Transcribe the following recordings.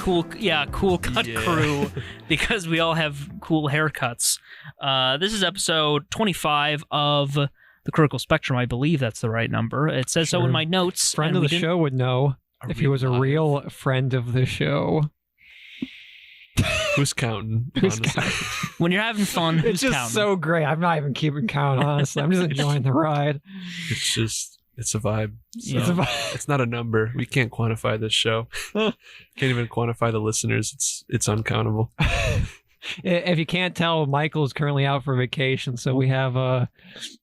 cool cut crew because we all have cool haircuts. This is episode 25 of the Critical Spectrum. I believe that's the right number. It says so in my notes. Friend of the show would know if he was a real friend of the show. Who's counting? When you're having fun, who's counting? It's just counting? so great. I'm not even keeping count, honestly. I'm just enjoying the ride. It's a vibe. So it's not a number. We can't quantify this show. Can't even quantify the listeners. It's uncountable. If you can't tell, Michael is currently out for vacation, so we have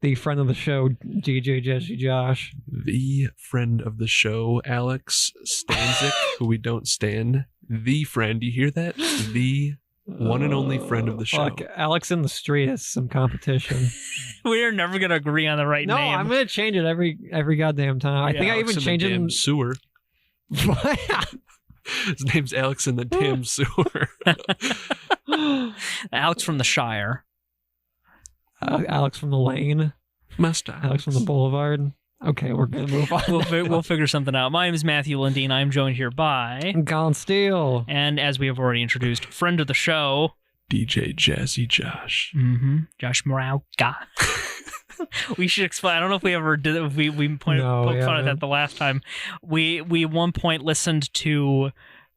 the friend of the show, DJ Jesse Josh. The friend of the show, Alex Stanzik, who we don't stand. The friend, you hear that? The one and only friend of the show. Look, Alex in the street has some competition. We're never going to agree on the right name. No, I'm going to change it every goddamn time. I think I even changed it in sewer. His name's Alex in the damn sewer. Alex from the Shire. Alex from the lane. Alex from the boulevard. Okay, we're going to move on. We'll figure something out. My name is Matthew Lundeen. I'm joined here by... Colin Steele. And as we have already introduced, friend of the show... DJ Jazzy Josh. Mm-hmm. Josh Murguia. We should explain. I don't know if we ever did it. We poked fun at that the last time. We at one point listened to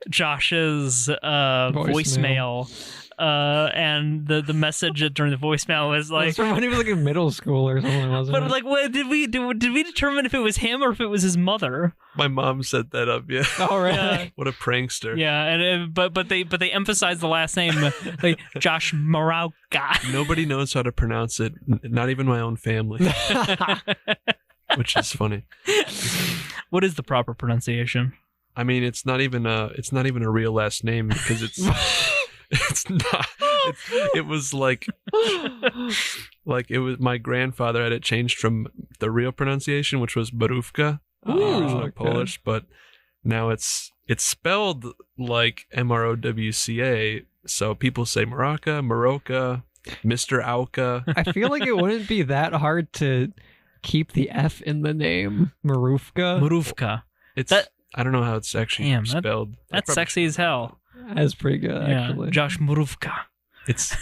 Josh's voicemail. And the message during the voicemail was like when he was like in middle school or something, wasn't it? But like, what did we determine if it was him or if it was his mother? My mom set that up. Yeah. Oh, really? Yeah. What a prankster. Yeah, and but they emphasized the last name, like Josh Murguia. Nobody knows how to pronounce it. Not even my own family. Which is funny. What is the proper pronunciation? I mean, it's not even a real last name because it's. It's not. It was like it was my grandfather had it changed from the real pronunciation, which was Borówka, originally Polish, but now it's spelled like Mrowca. So people say Moroka, Mr. Auka. I feel like it wouldn't be that hard to keep the F in the name, Borówka. I don't know how it's actually spelled. That's sexy as hell. That's pretty good, actually. Josh Borówka. It's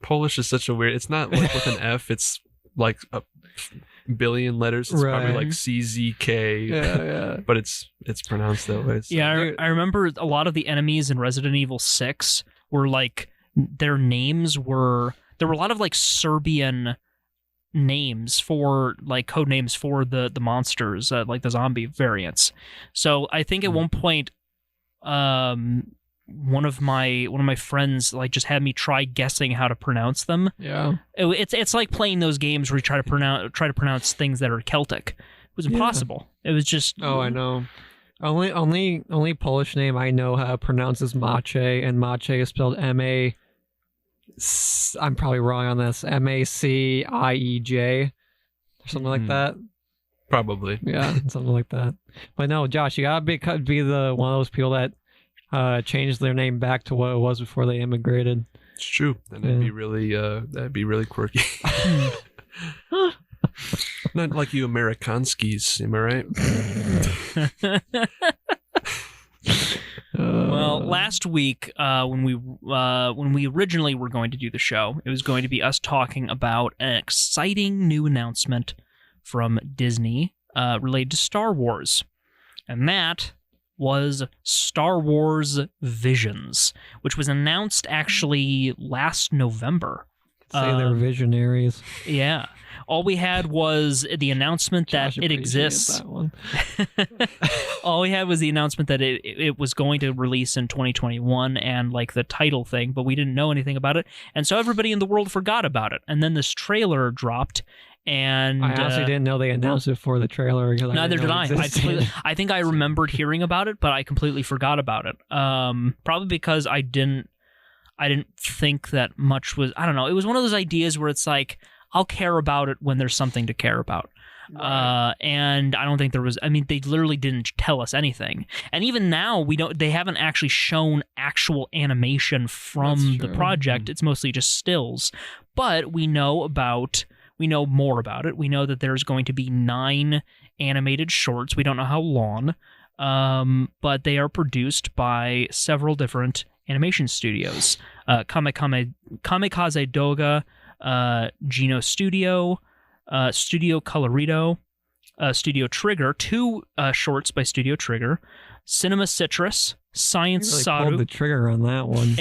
Polish is such a weird. It's not like with an F. It's like a billion letters. It's probably like CZK. Yeah. But it's pronounced that way. So. Yeah, I remember a lot of the enemies in Resident Evil 6 were like their names were. There were a lot of like Serbian names for like code names for the monsters, like the zombie variants. So I think at one point. One of my friends like just had me try guessing how to pronounce them. Yeah, it's like playing those games where you try to pronounce things that are Celtic. It was impossible. It was just I know. Only Polish name I know how to pronounce is Mache, and Mache is spelled M-A. I'm probably wrong on this. M-A-C-I-E-J or something like that. Probably. Yeah, something like that. But no, Josh, you gotta be the one of those people that changed their name back to what it was before they immigrated. It's true. And that'd be really quirky. Not like you Amerikanskis, am I right? Well, last week when we originally were going to do the show, it was going to be us talking about an exciting new announcement from Disney related to Star Wars. And that was Star Wars Visions, which was announced actually last November. Say they're visionaries. Yeah. All we had was the announcement that it exists. That one. All we had was the announcement that it was going to release in 2021 and like the title thing, but we didn't know anything about it. And so everybody in the world forgot about it. And then this trailer dropped. And I honestly didn't know they announced it for the trailer. Neither did I. I think I remembered hearing about it, but I completely forgot about it. Probably because I didn't think that much was. I don't know. It was one of those ideas where it's like I'll care about it when there's something to care about. Right. And I don't think there was. I mean, they literally didn't tell us anything. And even now, they haven't actually shown actual animation from the project. It's mostly just stills. But we know more about it. We know that there's going to be 9 animated shorts. We don't know how long. but they are produced by several different animation studios. Kamikaze Doga, Geno Studio, Studio Colorido, Studio Trigger, 2 shorts by Studio Trigger, Cinema Citrus, Science You really Saru, pulled the trigger on that one.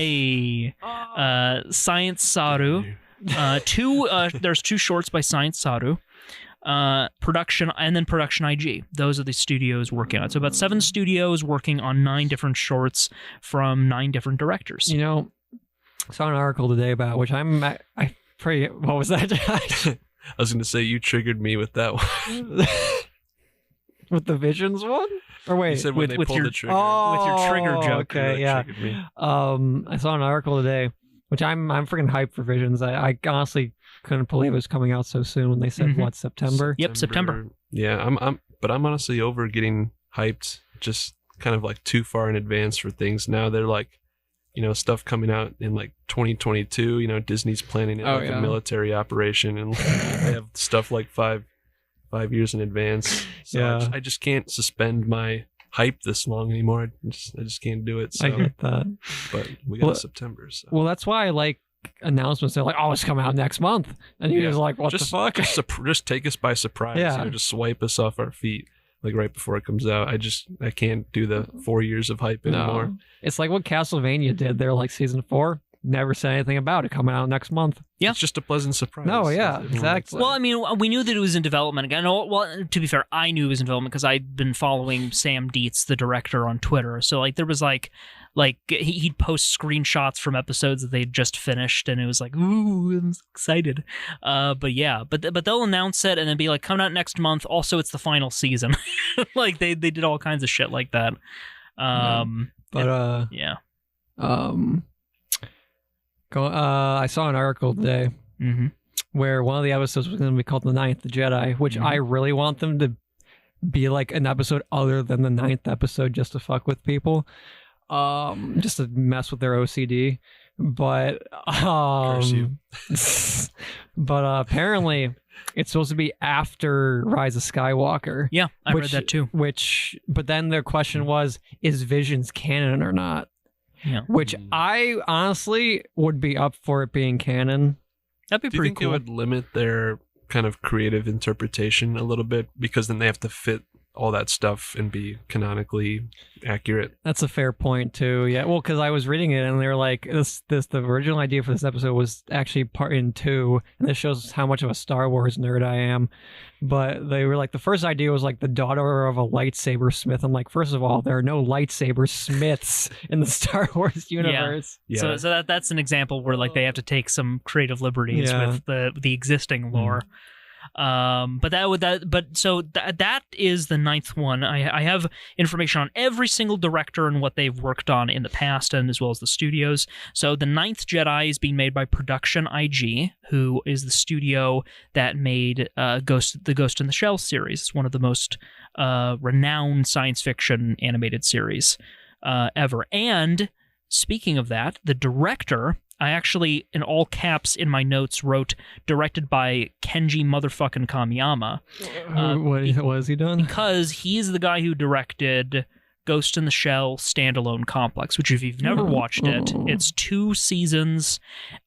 Science Saru, there's 2 shorts by Science Saru, Production, and then Production IG. Those are the studios working on it. So about 7 studios working on 9 different shorts from 9 different directors. You know, I saw an article today about which I forget, what was that? I was going to say you triggered me with that one. With the Visions one? Or wait, You said when they with pulled your- the trigger. with your trigger joke. Okay, That yeah. triggered me. I saw an article today, which I'm freaking hyped for Visions. I honestly couldn't believe it was coming out so soon when they said Mhm. September. Yep, September. Yeah, I'm honestly over getting hyped just kind of like too far in advance for things. Now they're like, stuff coming out in like 2022. Disney's planning it Oh, like yeah. a military operation, and they have stuff like five years in advance. So Yeah. I just can't suspend my hype this long anymore. I just can't do it. So, I get that. but we got Well- September. So. Well, that's why I like announcements. They're like, "Oh, it's coming out next month," and you're Yeah. just like, "What just, the fuck?" just take us by surprise. Yeah. Just swipe us off our feet like right before it comes out. I can't do the 4 years of hype anymore. No. It's like what Castlevania did. They're like season 4. Never said anything about it coming out next month. Yeah. It's just a pleasant surprise. No, yeah, Everyone exactly. Well, I mean, we knew that it was in development. Again, well, to be fair, I knew it was in development because I'd been following Sam Dietz, the director, on Twitter. So, like, there was like he'd post screenshots from episodes that they'd just finished, and it was like, ooh, I'm so excited. But yeah, but they'll announce it and then be like, coming out next month. Also, it's the final season. Like they did all kinds of shit like that. But Yeah. I saw an article today Mm-hmm. where one of the episodes was going to be called The Ninth Jedi, which Mhm. I really want them to be like an episode other than the 9th episode, just to fuck with people, just to mess with their OCD. But Curse you. but apparently it's supposed to be after Rise of Skywalker. Yeah, I read Which- that too. But then the question was, is Visions canon or not? Yeah, Which I honestly would be up for it being canon. that'd be Do you pretty think cool. it would limit their kind of creative interpretation a little bit because then they have to fit all that stuff and be canonically accurate? That's a fair point too. Yeah, well, because I was reading it and they were like, the original idea for this episode was actually part in 2, and this shows how much of a Star Wars nerd I am. But they were like, the first idea was like the daughter of a lightsaber smith. I'm like, first of all, there are no lightsaber smiths in the Star Wars universe. Yeah. So that's an example where like they have to take some creative liberties Yeah. with the existing lore. But that is the 9th one. I have information on every single director and what they've worked on in the past, and as well as the studios. So the 9th Jedi is being made by Production IG, who is the studio that made the Ghost in the Shell series. It's one of the most renowned science fiction animated series ever. And speaking of that, the director, I actually, in all caps in my notes, wrote directed by Kenji motherfucking Kamiyama, What has he done? because he's the guy who directed Ghost in the Shell standalone complex, which if you've never watched it, it's 2 seasons.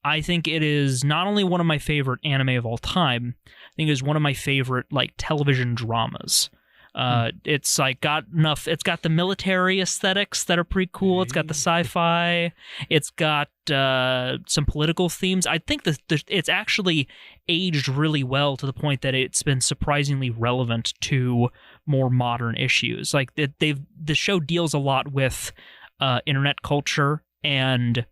I think it is not only one of my favorite anime of all time, I think it is one of my favorite like television dramas. It's like it's got the military aesthetics that are pretty cool. It's got the sci-fi. It's got some political themes. I think it's actually aged really well to the point that it's been surprisingly relevant to more modern issues. Like the show deals a lot with internet culture, and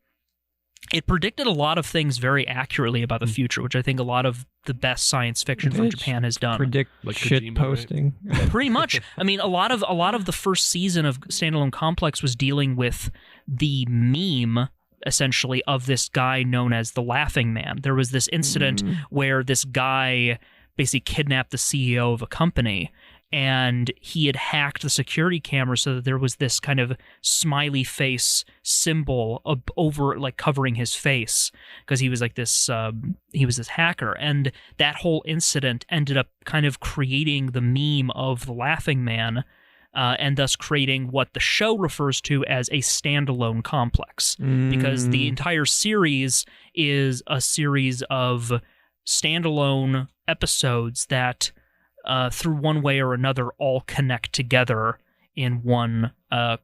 it predicted a lot of things very accurately about the future, which I think a lot of the best science fiction from Bitch. Japan has done. Predict Like shit Kojima, right? posting. Pretty much. I mean, a lot of the first season of Standalone Complex was dealing with the meme, essentially, of this guy known as the Laughing Man. There was this incident where this guy basically kidnapped the CEO of a company, and he had hacked the security camera so that there was this kind of smiley face symbol over, like, covering his face, because he was like this hacker. And that whole incident ended up kind of creating the meme of the Laughing Man and thus creating what the show refers to as a standalone complex, because the entire series is a series of standalone episodes that, through one way or another, all connect together in one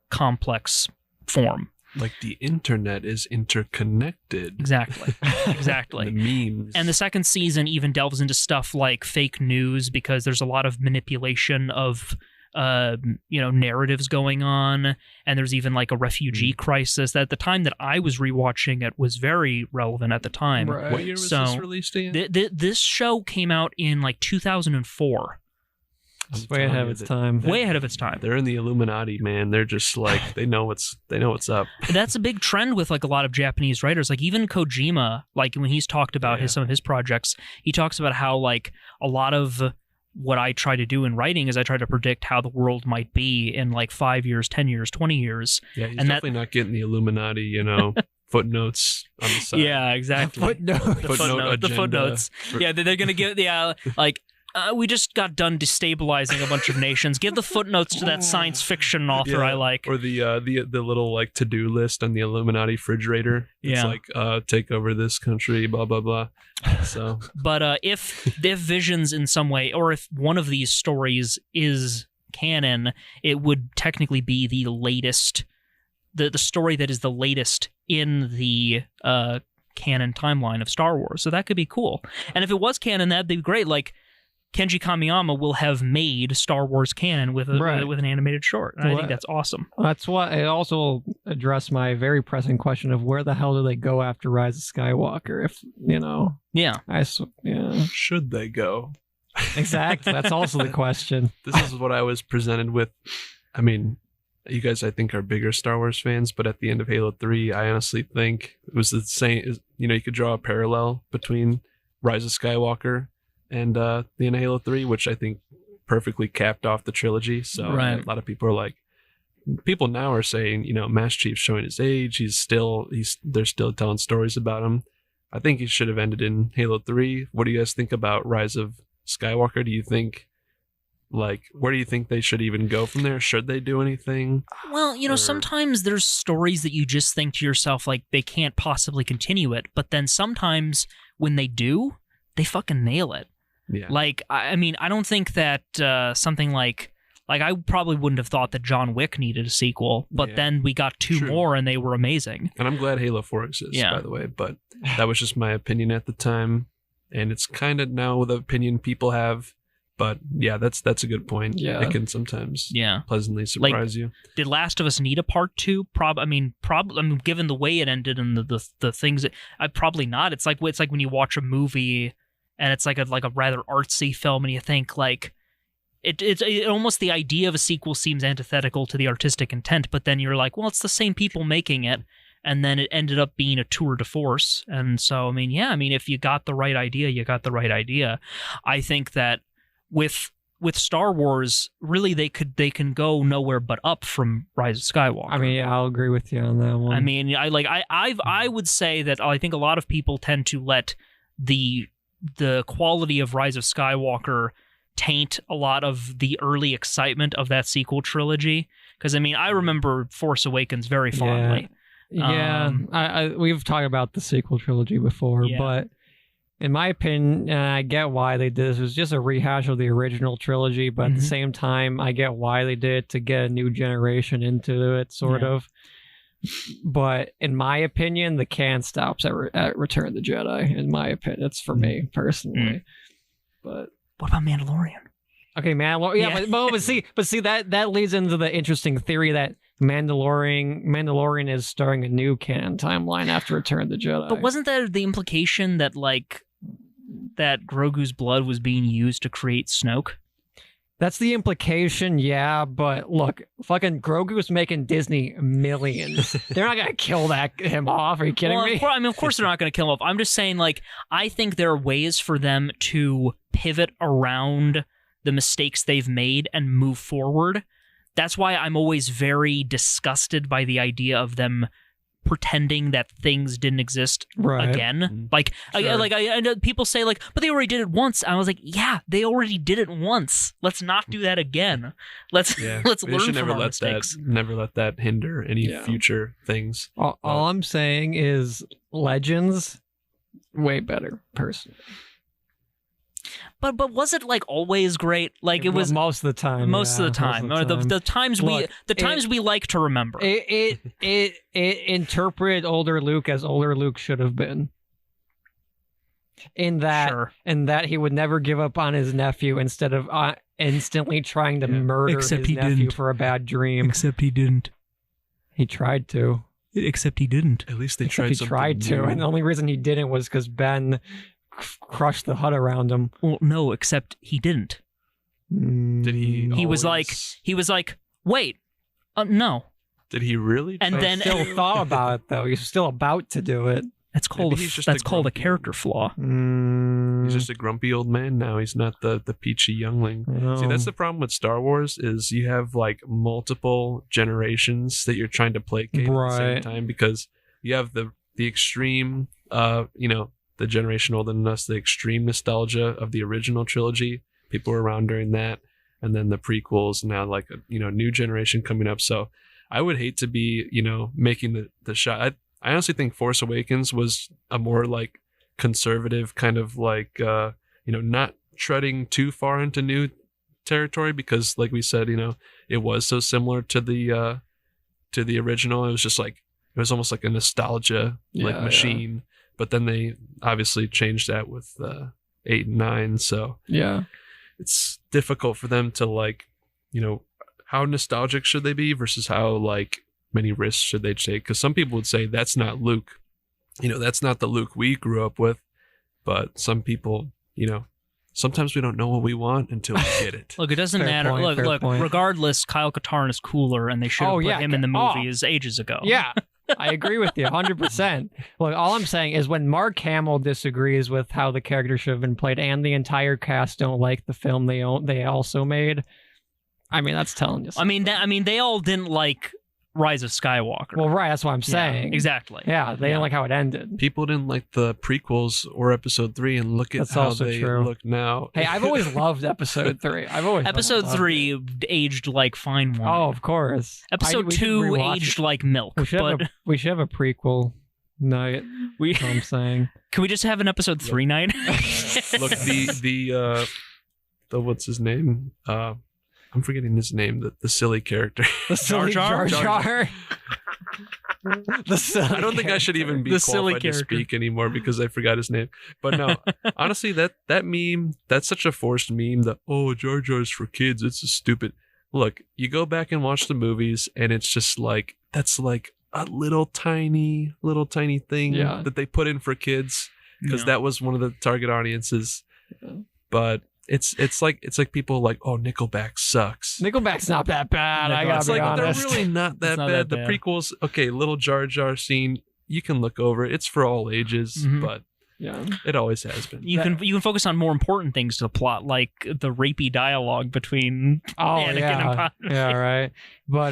complex form. Like the internet is interconnected. Exactly. The memes. And the second season even delves into stuff like fake news, because there's a lot of manipulation of narratives going on, and there's even like a refugee crisis that at the time that I was rewatching it was very relevant at the time. Right. What year was this released again? This show came out in like 2004. It's way ahead of its time. Way ahead of its time. They're in the Illuminati, man. They're just like they know what's up. That's a big trend with like a lot of Japanese writers. Like even Kojima, like when he's talked about some of his projects, he talks about how like a lot of what I try to do in writing is I try to predict how the world might be in like 5 years, 10 years, 20 years. Yeah, he's definitely not getting the Illuminati, footnotes on the side. Yeah, exactly. The footnotes. Yeah, they're going to give we just got done destabilizing a bunch of nations. Give the footnotes to that science fiction author I like. Or the little like to-do list on the Illuminati refrigerator. It's like take over this country, blah blah blah. So, but if Visions in some way, or if one of these stories is canon, it would technically be the latest, the story that is the latest in the canon timeline of Star Wars. So that could be cool. And if it was canon, that'd be great. Like, Kenji Kamiyama will have made Star Wars canon with an animated short. And I think that's awesome. That's why it also addressed my very pressing question of where the hell do they go after Rise of Skywalker? If, Yeah. Should they go? Exactly. That's also the question. This is what I was presented with. I mean, you guys, I think, are bigger Star Wars fans, but at the end of Halo 3, I honestly think it was the same. You could draw a parallel between Rise of Skywalker and the end of Halo 3, which I think perfectly capped off the trilogy. So a lot of people are like, people now are saying, Master Chief's showing his age. They're still telling stories about him. I think he should have ended in Halo 3. What do you guys think about Rise of Skywalker? Do you think, where do you think they should even go from there? Should they do anything? Well, sometimes there's stories that you just think to yourself, like, they can't possibly continue it. But then sometimes when they do, they fucking nail it. Yeah. Like, I mean, I don't think that something like I probably wouldn't have thought that John Wick needed a sequel, but then we got two more and they were amazing. And I'm glad Halo 4 exists, by the way, but that was just my opinion at the time, and it's kind of now the opinion people have. But yeah, that's a good point. Yeah. It can sometimes pleasantly surprise you. Did Last of Us need a part 2? Probably, given the way it ended and the things, probably not. It's like when you watch a movie and it's like a rather artsy film, and you think like it's almost the idea of a sequel seems antithetical to the artistic intent, but then you're like, well, it's the same people making it, and then it ended up being a tour de force. And so, if you got the right idea, you got the right idea. I think that with Star Wars, really they can go nowhere but up from Rise of Skywalker. I'll agree with you on that one. I would say that I think a lot of people tend to let the quality of Rise of Skywalker taint a lot of the early excitement of that sequel trilogy. Because I remember Force Awakens very fondly. Yeah, we've talked about the sequel trilogy before, but in my opinion, and I get why they did this. It was just a rehash of the original trilogy, but at the same time, I get why they did it to get a new generation into it, sort of. But in my opinion, the can stops at Return of the Jedi. In my opinion, it's for me personally. But what about Mandalorian? Okay, Mandalorian. Yeah, but see that leads into the interesting theory that Mandalorian is starting a new canon timeline after Return of the Jedi. But wasn't that the implication that that Grogu's blood was being used to create Snoke? That's the implication, yeah, but look, fucking Grogu's making Disney millions. They're not going to kill him off. Are you kidding me? Of course they're not going to kill him off. I'm just saying, I think there are ways for them to pivot around the mistakes they've made and move forward. That's why I'm always very disgusted by the idea of them pretending that things didn't exist Right. again. Like, Sure. I know people say like, but they already did it once. I was like, yeah, they already did it once. Let's not do that again. Let's Yeah, let's we learn should from never our let mistakes. never let that hinder any Yeah. future things. All I'm saying is Legends, way better, personally. But was it like always great? Like it was most of the time. most of the time, or the times Look, we like to remember. It interpreted older Luke as older Luke should have been. In that, Sure. he would never give up on his nephew instead of instantly trying to murder Except his he nephew didn't. for a bad dream. Except he didn't. He tried to. Except he didn't. At least they Except tried he something tried to, new. and the only reason he didn't was because Ben crushed the hut around him. Well, no, except he didn't. Did he? He was like, wait, no. Did he really? And try? then- Still thought about it though. He's still about to do it. That's called Maybe he's just that's a called a grumpy- character flaw. He's just a grumpy old man now. He's not the peachy youngling. See, that's the problem with Star Wars is you have like multiple generations that you're trying to placate at the same Right. time because you have the extreme, the generation older than us, the extreme nostalgia of the original trilogy. People were around during that, and then the prequels. Now, like a new generation coming up. So, I would hate to be making the shot. I honestly think Force Awakens was a more like conservative kind of like not treading too far into new territory because like we said it was so similar to the original. It was just like it was almost like a nostalgia Yeah, machine, but then they obviously changed that with 8 and 9, so Yeah. it's difficult for them to like how nostalgic should they be versus how like many risks should they take, because some people would say that's not Luke, that's not the Luke we grew up with, but some people sometimes we don't know what we want until we get it. Look, it doesn't Fair matter. point, fair Look, point. regardless, Kyle Katarn is cooler, and they should have Oh, put yeah. him in the Oh. movies ages ago. Yeah, I agree with you 100%. Look, all I'm saying is when Mark Hamill disagrees with how the character should have been played and the entire cast don't like the film they also made, I mean, that's telling you something. I mean, they all didn't like Rise of Skywalker. Well, right, that's what I'm Yeah, saying. exactly. Yeah, they didn't like how it ended. People didn't like the prequels or episode 3, and look at That's how also they true. look now. Hey, I've always loved episode 3. Episode loved it. 3 aged like fine wine. Oh, of course. Episode we should 2 rewatch aged it. like milk. We should, But we should have a prequel night. we That's what I'm saying. can we just have an episode 3 night? Look, the what's his name? I'm forgetting his name. The silly character. The silly Jar Jar Jar? Jar. The silly I don't think I should even be The silly qualified to character. speak anymore because I forgot his name. But no, honestly, that meme, that's such a forced meme. That Jar Jar's for kids. It's just stupid. Look, you go back and watch the movies, and it's just like that's like a little tiny thing Yeah. that they put in for kids because Yeah. that was one of the target audiences. Yeah. But it's like people like, Nickelback sucks. Nickelback's not that bad. I Nickelback's It's gotta be like honest. they're really not that It's not bad. that The bad. prequels, okay, little Jar Jar scene, you can look over. It's for all ages, Mhm. but Yeah. it always has been. You can focus on more important things to the plot, like the rapey dialogue between Oh Anakin and yeah, Padme. yeah, right. But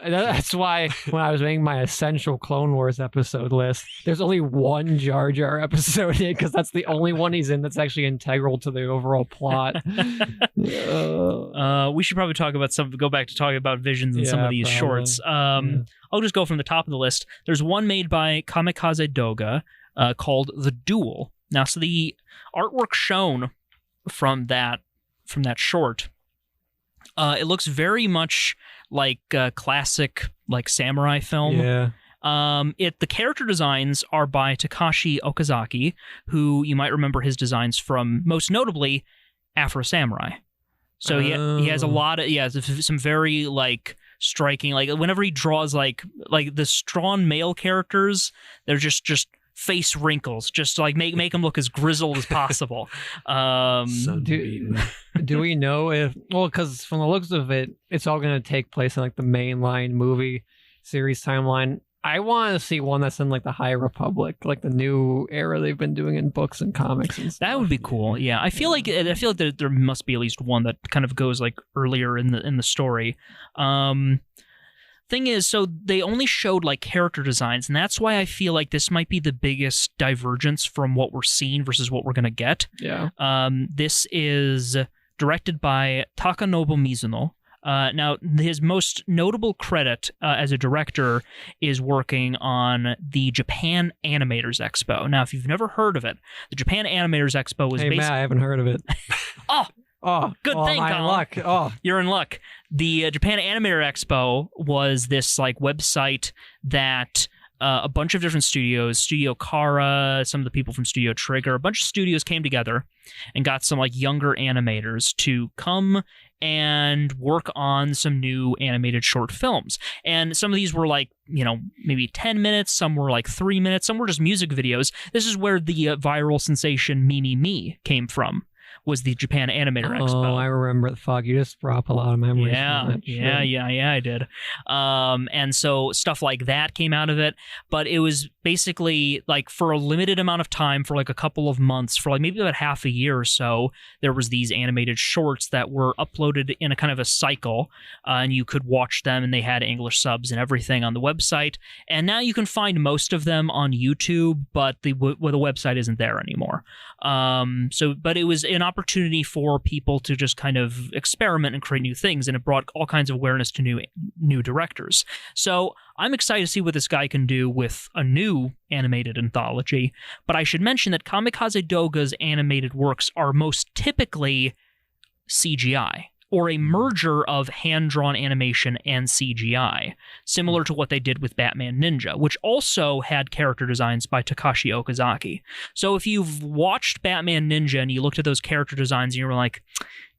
that's why when I was making my essential Clone Wars episode list, there's only one Jar Jar episode in because that's the only one he's in that's actually integral to the overall plot. We should probably go back to talking about visions in some Yeah, of these probably. shorts. I'll just go from the top of the list. There's one made by Kamikaze Doga called The Duel. Now, so the artwork shown from that short, it looks very much like a classic like samurai film. Yeah. The character designs are by Takashi Okazaki, who you might remember his designs from, most notably, Afro Samurai. So he has a lot of some very like striking, like whenever he draws like the strong male characters, they're just face wrinkles, just to like make them look as grizzled as possible. Sunbeam. Do we know if? Well, because from the looks of it, it's all going to take place in like the mainline movie series timeline. I want to see one that's in like the High Republic, like the new era they've been doing in books and comics and stuff. That would be cool. Yeah, I feel like there must be at least one that kind of goes like earlier in the story. thing is, so they only showed like character designs, and that's why I feel like this might be the biggest divergence from what we're seeing versus what we're going to get. Yeah. This is directed by Takanobu Mizuno. Now, his most notable credit as a director is working on the Japan Animators Expo. Now, if you've never heard of it, the Japan Animators Expo was Matt, I haven't heard of it. Oh, good thing, I'm in Colin. luck. Oh, You're in luck. The Japan Animator Expo was this like website that a bunch of different studios, Studio Kara, some of the people from Studio Trigger, a bunch of studios came together and got some like younger animators to come and work on some new animated short films. And some of these were like, maybe 10 minutes, some were like 3 minutes, some were just music videos. This is where the viral sensation Mini Me came from, was the Japan Animator Expo. Oh, I remember the fuck. You just brought up a lot of memories. Yeah, I did. And so stuff like that came out of it, but it was basically like for a limited amount of time, for like a couple of months, for like maybe about half a year or so, there was these animated shorts that were uploaded in a kind of a cycle, and you could watch them, and they had English subs and everything on the website. And now you can find most of them on YouTube, but the website isn't there anymore. But it was an opportunity for people to just kind of experiment and create new things, and it brought all kinds of awareness to new directors. So I'm excited to see what this guy can do with a new animated anthology, but I should mention that Kamikaze Doga's animated works are most typically CGI, or a merger of hand-drawn animation and CGI, similar to what they did with Batman Ninja, which also had character designs by Takashi Okazaki. So if you've watched Batman Ninja and you looked at those character designs and you were like,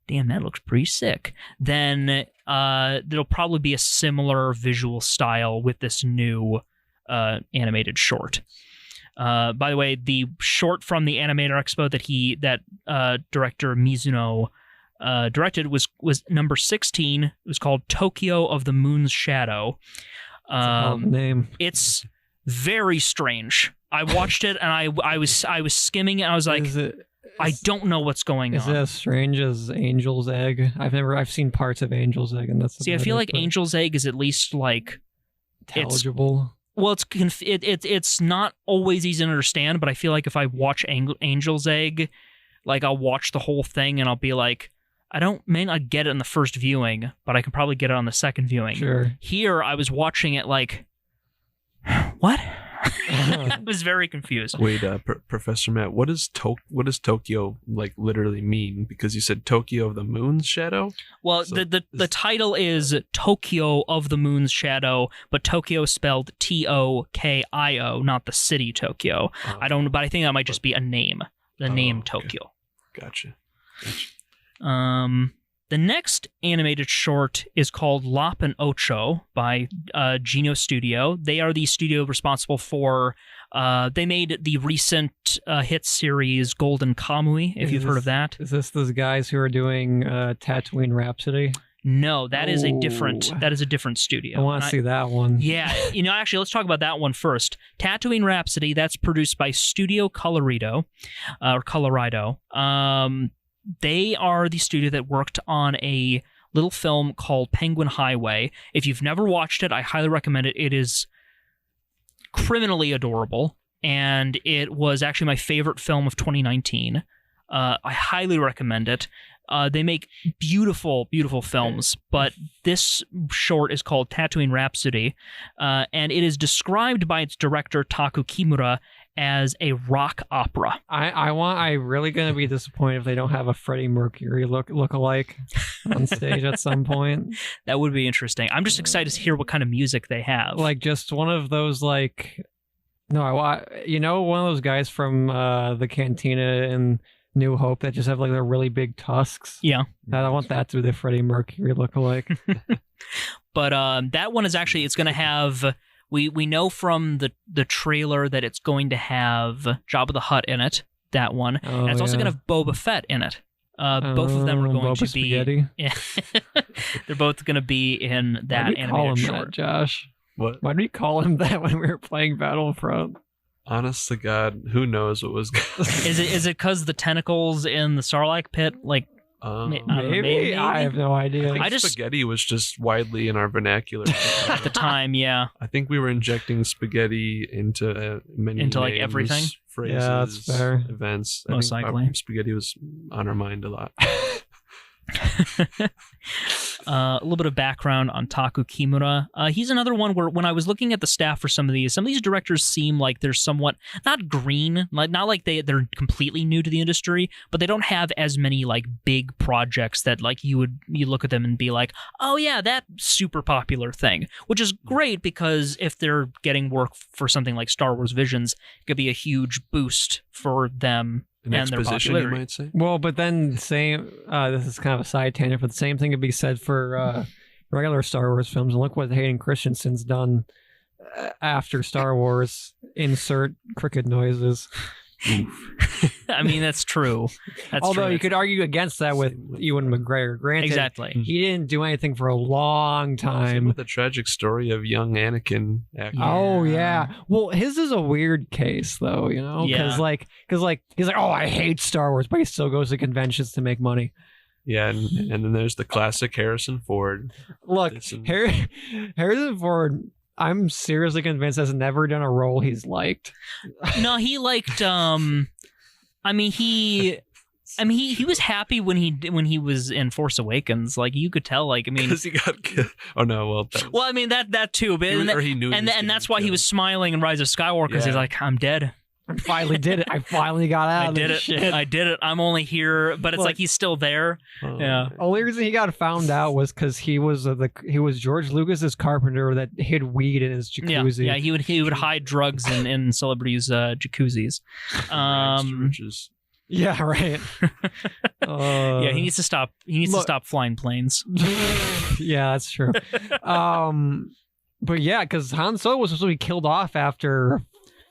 damn, that looks pretty sick, then there'll probably be a similar visual style with this new animated short. By the way, the short from the Animator Expo that director Mizuno directed was number 16. It was called Tokyo of the Moon's Shadow. Name. It's very strange. I watched it and I was skimming it and I was like, I don't know what's going on. Is it as strange as Angel's Egg? I've seen parts of Angel's Egg, and that's. See, I feel like Angel's Egg is at least like intelligible. It's not always easy to understand, but I feel like if I watch Angel's Egg, like I'll watch the whole thing and I'll be like, may not get it in the first viewing, but I can probably get it on the second viewing. Sure. Here, I was watching it like, what? I was very confused. Wait, Professor Matt, what does Tokyo like literally mean? Because you said Tokyo of the Moon's Shadow. Well, so the title is Tokyo of the Moon's Shadow, but Tokyo spelled Tokio, not the city Tokyo. Oh. I don't know, but I think that might just be a name. The name Tokyo. Gotcha. The next animated short is called Lop and Ocho by Geno Studio. They are the studio responsible for, they made the recent hit series Golden Kamui, if you've heard of that. Is this those guys who are doing Tatooine Rhapsody? No, that is a different studio. I want to see that one. Yeah, actually, let's talk about that one first. Tatooine Rhapsody, that's produced by Studio Colorido. They are the studio that worked on a little film called Penguin Highway. If you've never watched it, I highly recommend it. It is criminally adorable, and it was actually my favorite film of 2019. I highly recommend it. They make beautiful, beautiful films, but this short is called Tatooine Rhapsody, and it is described by its director, Taku Kimura, as a rock opera. I'm really gonna be disappointed if they don't have a Freddie Mercury look-alike on stage at some point. That would be interesting. I'm just excited to hear what kind of music they have. Like just one of those one of those guys from the Cantina in New Hope that just have like their really big tusks. Yeah, I want that to be the Freddie Mercury look-alike. But that one is actually, it's going to have. We know from the trailer that it's going to have Jabba the Hutt in it, that one. And it's also going to have Boba Fett in it. Both of them are going Boba to be... Spaghetti? Yeah. They're both going to be in that animated short. That, Josh? What? Why did we call him that when we were playing Battlefront? Honest to God, who knows what was... Is it because the tentacles in the Sarlacc pit, like... Maybe? I have no idea. I think spaghetti was just widely in our vernacular at the time. Yeah, I think we were injecting spaghetti into many Into, like, names, everything? phrases, Yeah, that's fair. events. Most I think likely. spaghetti was on our mind a lot. A little bit of background on Taku Kimura. He's another one where when I was looking at the staff for some of these directors seem like they're somewhat not green, like not like they're completely new to the industry, but they don't have as many like big projects that like you look at them and be like, oh yeah, that super popular thing, which is great because if they're getting work for something like Star Wars Visions, it could be a huge boost for them. An And their exposition, you popularity. might say. Well, but then this is kind of a side tangent, but the same thing could be said for regular Star Wars films. And look what Hayden Christensen's done after Star Wars. Insert cricket noises. I mean, that's true. Although you could argue against that with Ewan McGregor. Granted, exactly. he didn't do anything for a long Same time. with the tragic story of young Anakin acting. Oh yeah. Well, his is a weird case though, you know, because Yeah. he's like, oh, I hate Star Wars, but he still goes to conventions to make money. Yeah, and then there's the classic Harrison Ford. Look, This and- Harrison Ford, I'm seriously convinced has never done a role he's liked. No, he liked. He was happy when he was in Force Awakens. Like you could tell. Like I mean, Because he got killed. Oh no, well. well, I mean that too. But He was- or he knew he was and that's getting why he was smiling in Rise of Skywalker because he's Yeah. like, I'm dead. I finally did it. I finally got out I of did this it. shit. I did it. I'm only here, but it's Look. like he's still there. Oh, Yeah. Only reason he got found out was because he was George Lucas's carpenter that hid weed in his jacuzzi. Yeah. He would hide drugs in celebrities' jacuzzis. rags to riches. Yeah, right. Yeah, he needs to stop. He needs to look- stop flying planes. Yeah, that's true. But yeah, because Han Solo was supposed to be killed off after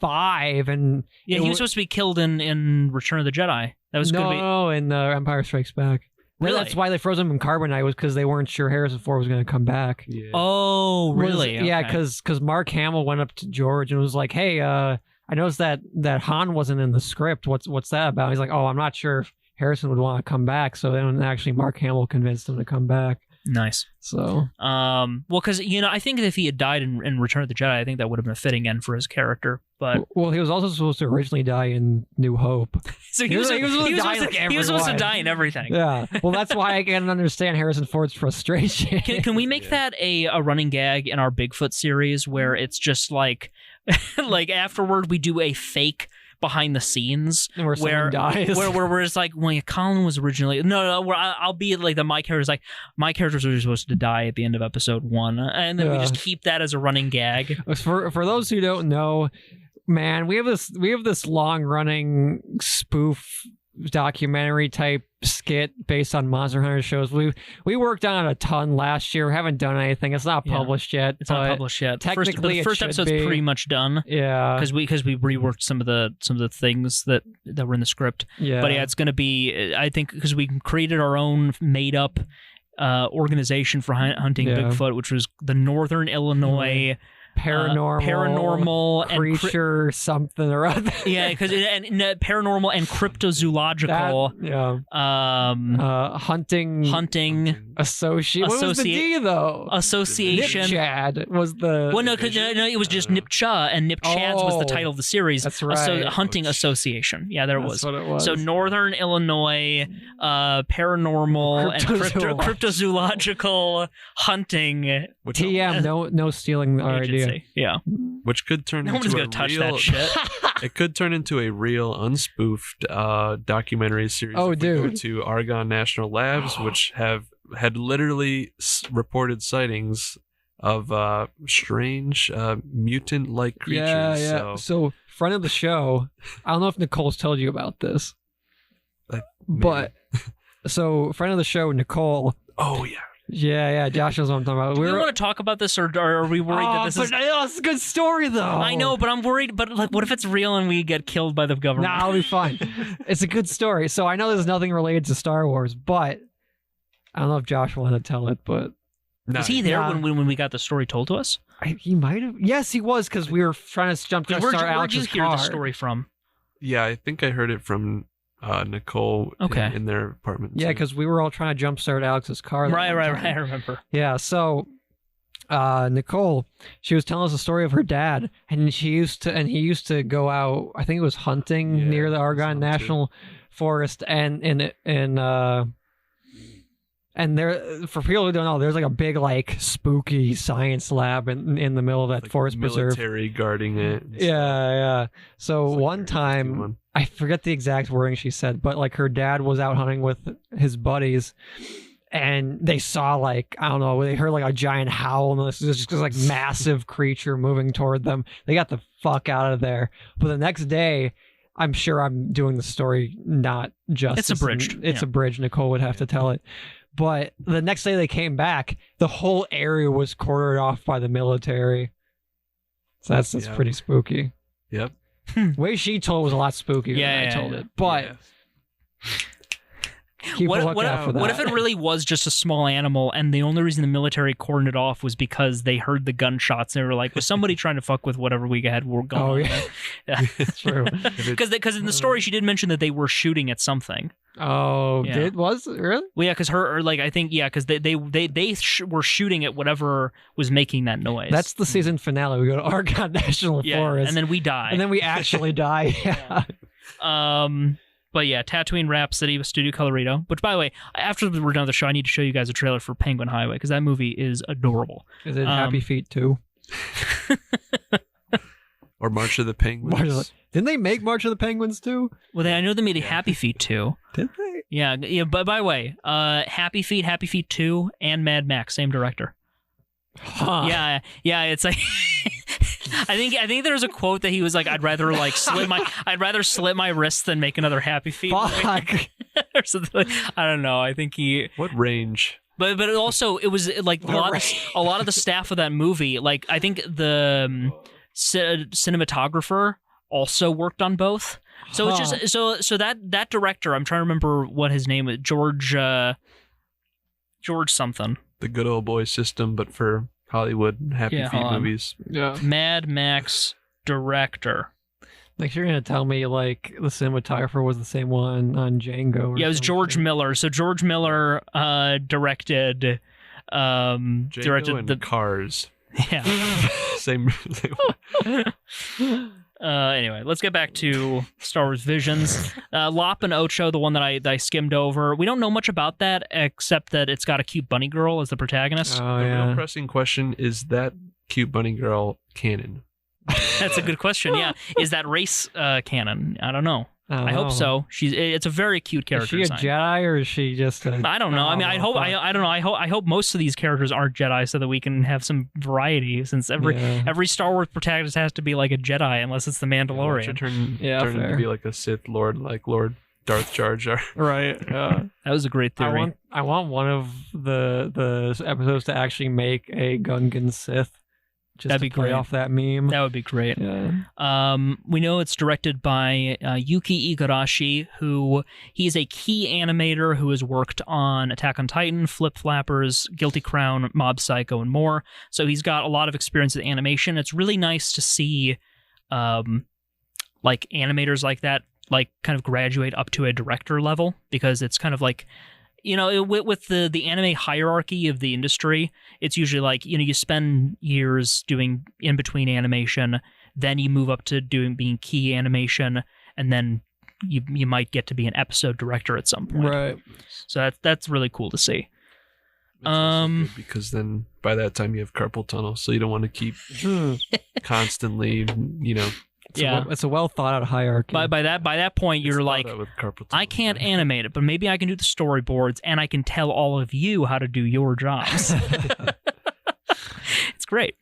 5, and Yeah, he was supposed to be killed in Return of the Jedi. That was going to be. no, in Empire Strikes Back. Really? That's why they froze him in carbonite, was because they weren't sure Harrison Ford was going to come back. Yeah. Oh, really? Yeah, Okay. because Mark Hamill went up to George and was like, "Hey, I noticed that Han wasn't in the script. What's that about?" He's like, "Oh, I'm not sure if Harrison would want to come back." So then actually Mark Hamill convinced him to come back. Nice. So Well, because I think if he had died in Return of the Jedi, I think that would have been a fitting end for his character. But well, he was also supposed to originally die in New Hope. so He was supposed to die like he was supposed to everyone. die in everything. Yeah. Well, that's why I can understand Harrison Ford's frustration. Can we make that a running gag in our Bigfoot series where it's just like like afterward we do a fake behind the scenes where someone dies. where it's like, well, yeah, Colin was originally where I'll be like my character's were supposed to die at the end of episode 1, and then we Yeah. just keep that as a running gag. For those who don't know, man, we have this long running spoof documentary type skit based on Monster Hunter shows. We worked on it a ton last year. We haven't done anything. It's not Yeah. published yet. It's not but published yet. technically the it first should episode's be. pretty much done Yeah. because we reworked some of the things that were in the script. Yeah. But yeah, it's going to be, I think, because we created our own made-up organization for hunting Yeah. Bigfoot, which was the Northern Illinois paranormal and creature something or other. yeah, because paranormal and cryptozoological Hunting associate. What was the D though? association. Nipchad was the. Well, no, because it was just Nipcha, and Nipchads was the Oh, title of the series. that's right. Hunting Association. Yeah, there it was. That's what it was. So Northern Illinois paranormal and cryptozoological hunting Which, TM, no stealing our idea. agency. Yeah. which could turn No one's into going a to touch real, that shit. It could turn into a real unspoofed documentary series. Oh, if we go dude. to Argonne National Labs, which had literally reported sightings of strange mutant-like creatures. Yeah. So, friend of the show, I don't know if Nicole's told you about this, but so friend of the show, Nicole. Oh yeah. Yeah, Josh knows what I'm talking about. Do we want to talk about this, or are we worried that this is... it's a good story though. I know, but I'm worried. But like, what if it's real and we get killed by the government? Nah, I'll be fine. It's a good story. So I know there's nothing related to Star Wars, but I don't know if Josh wanted to tell it, but Was he there Yeah. when we got the story told to us? he might have. Yes, he was, because we were trying to jump to Where'd start you Alex's hear the car. story from? Yeah, I think I heard it from Nicole Okay. in their apartment. Yeah, too. because we were all trying to jumpstart Alex's car. that Right. one time. I remember. Yeah, so Nicole, she was telling us the story of her dad, and he used to go out. I think it was hunting Yeah, near the I Argonne saw him National Forest, and there, for people who don't know, there's like a big like spooky science lab in the middle of that Like forest preserve. military guarding it. and stuff. Yeah. So It's like one Area time, 51. I forget the exact wording she said, but like her dad was out hunting with his buddies, and they saw like, I don't know, they heard like a giant howl, and this is just like massive creature moving toward them. They got the fuck out of there. But the next day, I'm sure I'm doing the story not justice. It's abridged. It's Yeah. abridged. Nicole would have to tell it. But the next day they came back, the whole area was quartered off by the military. So that's Yeah. pretty spooky. Yep. The way she told it was a lot spookier Yeah, than I yeah, told yeah. it. But Yeah. keep a lookout for that. What if it really was just a small animal, and the only reason the military cordoned it off was because they heard the gunshots and they were like, was somebody trying to fuck with whatever we had going Oh, on? yeah. Yeah. It's true. Because in the story she did mention that they were shooting at something. Oh, Yeah. was it really? Well, yeah, because I think because they were shooting at whatever was making that noise. That's the season finale. We go to Argonne National yeah, Forest, and then we die. and then we actually die. Yeah. But yeah, Tatooine Rhapsody with Studio Colorado. Which, by the way, after we're done with the show, I need to show you guys a trailer for Penguin Highway because that movie is adorable. Is it Happy Feet too? Or March of the Penguins. Didn't they make March of the Penguins too? Well, I know they made a Happy Feet 2. Did they? Yeah. But by the way, Happy Feet 2, and Mad Max, same director. Huh. Yeah. It's like I think there's a quote that he was like, I'd rather slit my wrists than make another Happy Feet movie." Fuck. or something. Like, I don't know. I think he. What range? But it also it was like a lot of the staff of that movie. Like I think the cinematographer also worked on both. So it's just so that director. I'm trying to remember what his name is. George something. The good old boy system, but for Hollywood and Happy Yeah, Feet hold on. movies. Yeah. Mad Max director. Like you're gonna tell me like the cinematographer was the same one on Django. Or Yeah, it was George something. Miller. So George Miller directed Django and the Cars. yeah. Same. Anyway, let's get back to Star Wars Visions. Lop and Ocho, the one that I skimmed over. We don't know much about that except that it's got a cute bunny girl as the protagonist. Oh The real yeah. pressing question is that cute bunny girl canon? That's a good question. Yeah, is that race canon? I don't know. I hope know. so. It's a very cute Is character she a design. Jedi or is she just a... I don't know. I mean, I hope I don't know. I hope most of these characters aren't Jedi, so that we can have some variety. Since every Star Wars protagonist has to be like a Jedi, unless it's the Should Mandalorian. turn Yeah, into fair. be like a Sith Lord, like Lord Darth Jar Jar. Right. Yeah. That was a great theory. I want one of the episodes to actually make a Gungan Sith. Just That'd to be play great. off that meme. That would be great. Yeah. We know it's directed by Yuki Igarashi, who he's a key animator who has worked on Attack on Titan, Flip Flappers, Guilty Crown, Mob Psycho, and more. So he's got a lot of experience with animation. It's really nice to see like animators like that like kind of graduate up to a director level, because it's kind of like, you know, with the anime hierarchy of the industry, it's usually like, you know, you spend years doing in between animation, then you move up to being key animation, and then you might get to be an episode director at some point. Right. So that's really cool to see. It's also good because then by that time you have carpal tunnel, so you don't want to keep constantly, you know. It's a well thought out hierarchy. By that point, you're like, with carpal tunnel. I can't animate it, but maybe I can do the storyboards, and I can tell all of you how to do your jobs. It's great.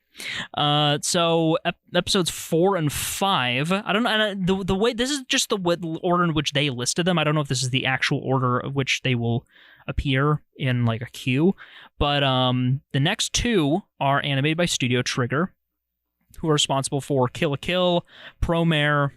So episodes 4 and 5. I don't know. The way this is just the order in which they listed them. I don't know if this is the actual order of which they will appear in like a queue. But the next 2 are animated by Studio Trigger, who are responsible for Kill la Kill, Promare,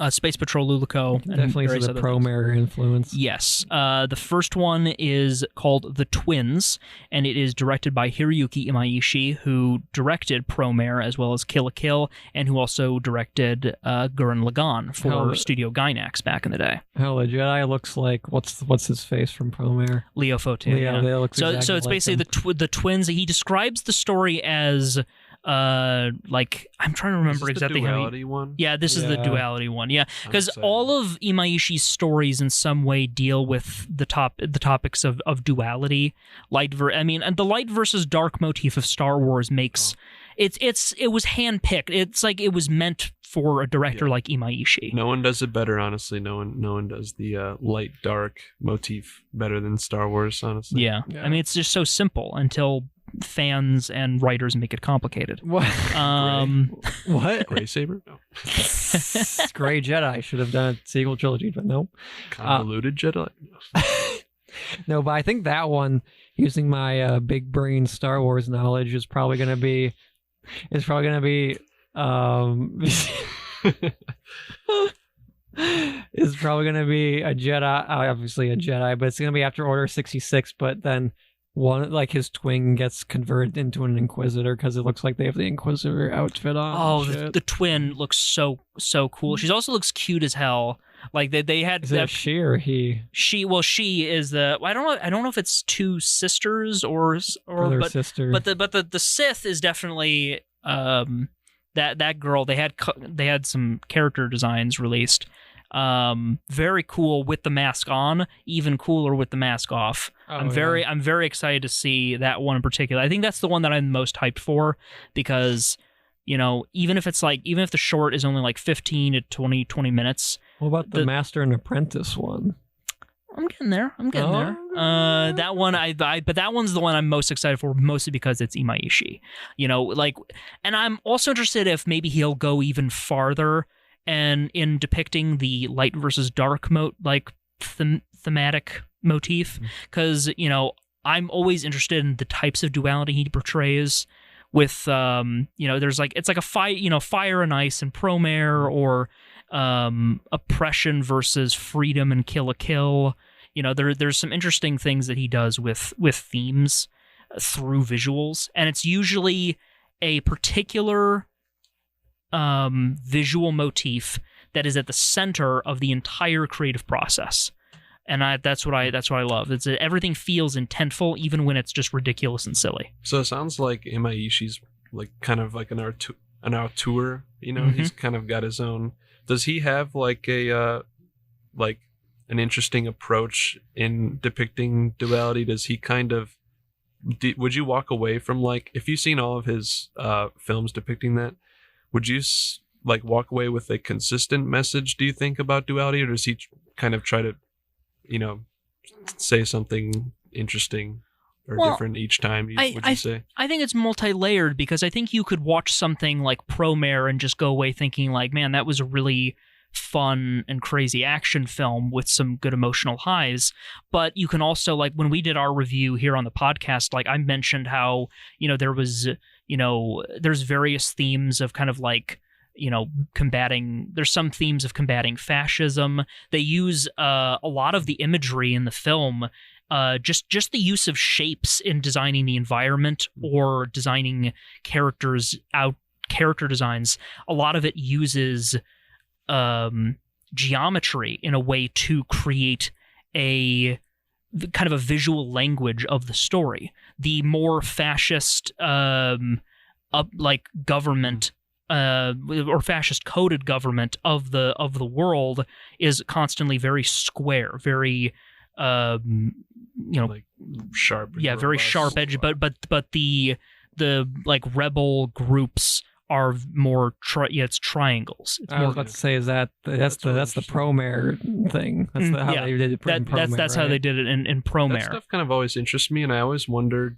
Space Patrol Luluco. And Definitely various the other Pro things. Mare influence. Yes. The first one is called The Twins, and it is directed by Hiroyuki Imaishi, who directed Promare as well as Kill la Kill, and who also directed Gurren Lagann for Studio Gainax back in the day. How the Jedi looks like, what's his face from Pro Mare? Leo Fotin. Yeah, they look exactly so it's like basically him. the twins. He describes the story as like, I'm trying to remember exactly the how duality one? Yeah, this is the Yeah. duality one. Yeah, I'm because excited. all of Imaishi's stories in some way deal with the topics of duality, and the light versus dark motif of Star Wars makes it was handpicked. It's like it was meant for a director like Imaishi. No one does it better, honestly. No one does the light dark motif better than Star Wars, honestly. Yeah. Yeah. I mean, it's just so simple until fans and writers make it complicated. What? What? Gray Saber? No. Gray Jedi should have done a sequel trilogy, but no. Convoluted Jedi? No. No, but I think that one, using my big brain Star Wars knowledge, is probably going to be is probably going to be a Jedi, obviously a Jedi, but it's going to be after Order 66, but then one, like, his twin gets converted into an Inquisitor because it looks like they have the Inquisitor outfit on. Oh, and shit. the twin looks so cool. She also looks cute as hell. Like they had Is it she or he? she is the I don't know if it's two sisters or Brother, but sister. but the Sith is definitely that girl. They had some character designs released. Very cool with the mask on, even cooler with the mask off. I'm very excited to see that one in particular. I think that's the one that I'm most hyped for because, you know, even if the short is only like 15 to 20 minutes. What about the Master and Apprentice one? I'm getting there. That one, but that one's the one I'm most excited for, mostly because it's Imaishi. You know, like, and I'm also interested if maybe he'll go even farther and in depicting the light versus dark thematic motif, because you know I'm always interested in the types of duality he portrays. With you know, there's like it's like a fire and ice and Promare, or oppression versus freedom and Kill la Kill. You know, there's some interesting things that he does with themes through visuals, and it's usually a particular visual motif that is at the center of the entire creative process. And that's what I love. It's everything feels intentful, even when it's just ridiculous and silly. So it sounds like Imaishi's like kind of like an auteur. You know, he's kind of got his own. Does he have like a like an interesting approach in depicting duality? Does he kind of? Would you walk away from, like, if you've seen all of his films depicting that? Would you like walk away with a consistent message, do you think, about duality, or does he kind of try to, you know, say something interesting or different each time? Would you say? I think it's multi-layered, because I think you could watch something like Promare and just go away thinking like, man, that was a really fun and crazy action film with some good emotional highs. But you can also, like, when we did our review here on the podcast, like I mentioned how, you know, there was, you know, there's various themes of kind of like, you know, there's some themes of combating fascism. They use a lot of the imagery in the film, just the use of shapes in designing the environment or designing character designs. A lot of it uses geometry in a way to create a kind of a visual language of the story. The more fascist like government or fascist coded government of the world is constantly very square, very you know, like sharp. Very sharp edge. But the like rebel groups are more it's triangles. It's I was more, about to say, that's the Promare thing. That's how they did it in Promare. That's how they did it in Promare. That stuff kind of always interests me, and I always wonder.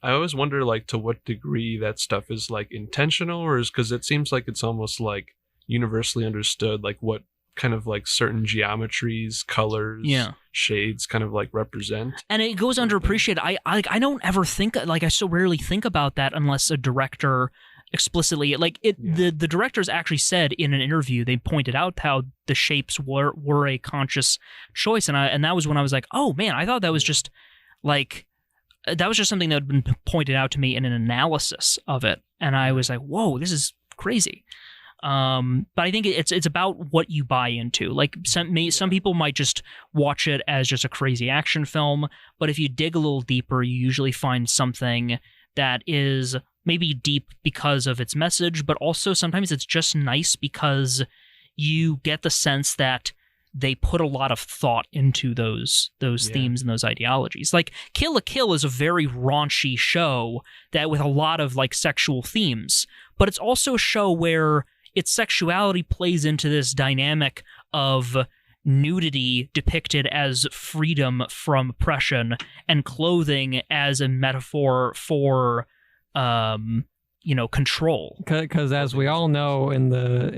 I always wonder, like, to what degree that stuff is like intentional, or is because it seems like it's almost like universally understood, like what kind of like certain geometries, colors, shades kind of like represent. And it goes underappreciated. I don't ever think, like, I so rarely think about that unless a director explicitly. Like it, the directors actually said in an interview, they pointed out how the shapes were a conscious choice, and that was when I was like, oh man, I thought that was just like that was just something that had been pointed out to me in an analysis of it, and I was like, whoa, this is crazy. But I think it's about what you buy into. Like some people might just watch it as just a crazy action film, but if you dig a little deeper, you usually find something that is maybe deep because of its message, but also sometimes it's just nice because you get the sense that they put a lot of thought into those themes and those ideologies. Like Kill la Kill is a very raunchy show that with a lot of like sexual themes, but it's also a show where its sexuality plays into this dynamic of nudity depicted as freedom from oppression and clothing as a metaphor for control. Because as we all know in the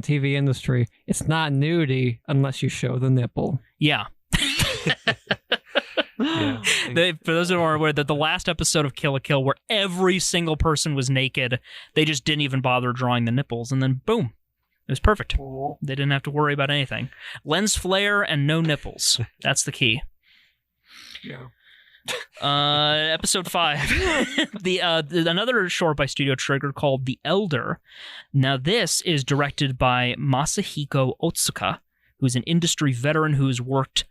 TV industry, it's not nudity unless you show the nipple. Yeah. Yeah. For those who aren't aware, that the last episode of Kill la Kill, where every single person was naked, they just didn't even bother drawing the nipples, and then boom, it was perfect. They didn't have to worry about anything. Lens flare and no nipples. That's the key. Yeah. Episode 5, another short by Studio Trigger called The Elder. Now this is directed by Masahiko Otsuka, who's an industry veteran who's worked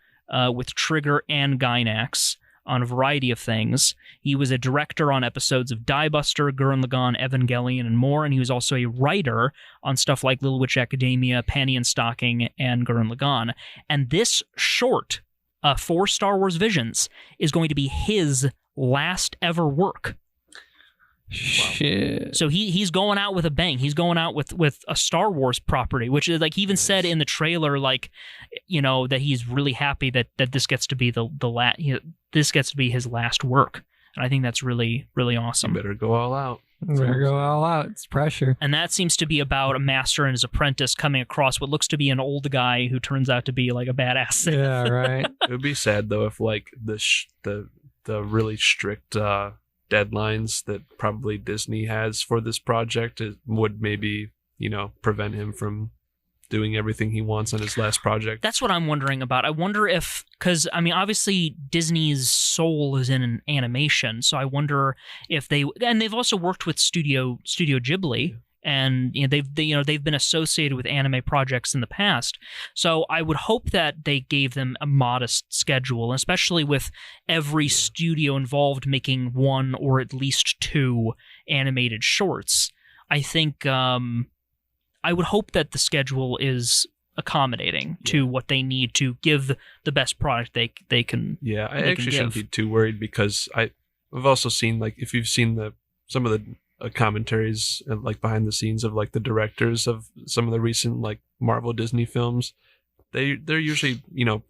with Trigger and Gainax on a variety of things. He was a director on episodes of Die Buster, Gurren Lagann, Evangelion, and more, and he was also a writer on stuff like Little Witch Academia, Panty and Stocking, and Gurren Lagann. And this short for Star Wars Visions is going to be his last ever work. Shit. So he's going out with a bang. He's going out with a Star Wars property, which is like he even said in the trailer, like, that he's really happy that this gets to be this gets to be his last work. And I think that's really, really awesome. You better go all out. Better go all out. It's pressure. And that seems to be about a master and his apprentice coming across what looks to be an old guy who turns out to be like a badass. Yeah, right. It would be sad though if like the really strict deadlines that probably Disney has for this project would maybe prevent him from doing everything he wants on his last project. That's what I'm wondering about. I wonder if, because I mean, obviously Disney's soul is in animation, so I wonder if they've also worked with Studio Ghibli, and they've been associated with anime projects in the past. So I would hope that they gave them a modest schedule, especially with every studio involved making one or at least two animated shorts. I think I would hope that the schedule is accommodating to what they need to give the best product they can. Yeah, I actually shouldn't be too worried because I've also seen, like, if you've seen some of the commentaries and like behind the scenes of like the directors of some of the recent like Marvel Disney films, they're usually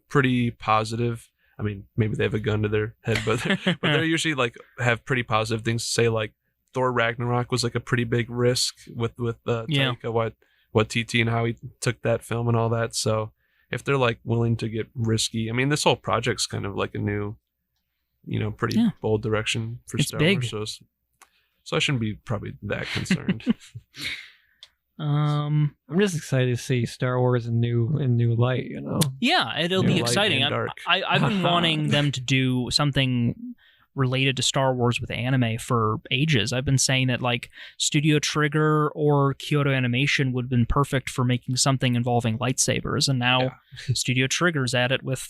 pretty positive. I mean, maybe they have a gun to their head, but they're usually like have pretty positive things to say. Like Thor Ragnarok was like a pretty big risk with Taika Waititi and how he took that film and all that. So if they're like willing to get risky, I mean, this whole project's kind of like a new, pretty bold direction for Star Wars. So I shouldn't be probably that concerned. I'm just excited to see Star Wars in new light. Yeah, it'll be exciting. I've been wanting them to do something related to Star Wars with anime for ages. I've been saying that like Studio Trigger or Kyoto Animation would have been perfect for making something involving lightsabers, and now Studio Trigger's at it with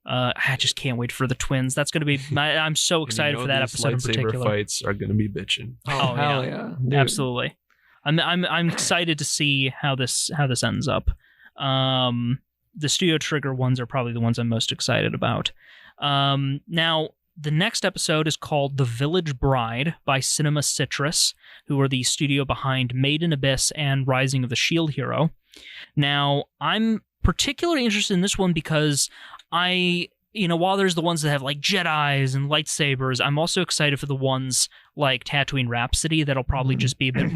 I just can't wait for the twins. That's going to be I'm so excited for that episode in particular. Lightsaber fights are going to be bitching. Oh hell yeah. Dude. Absolutely. I'm excited to see how this ends up. The Studio Trigger ones are probably the ones I'm most excited about. Now the next episode is called The Village Bride by Cinema Citrus, who are the studio behind Made in Abyss and Rising of the Shield Hero. Now, I'm particularly interested in this one because while there's the ones that have like Jedis and lightsabers, I'm also excited for the ones like Tatooine Rhapsody that'll probably just be a bit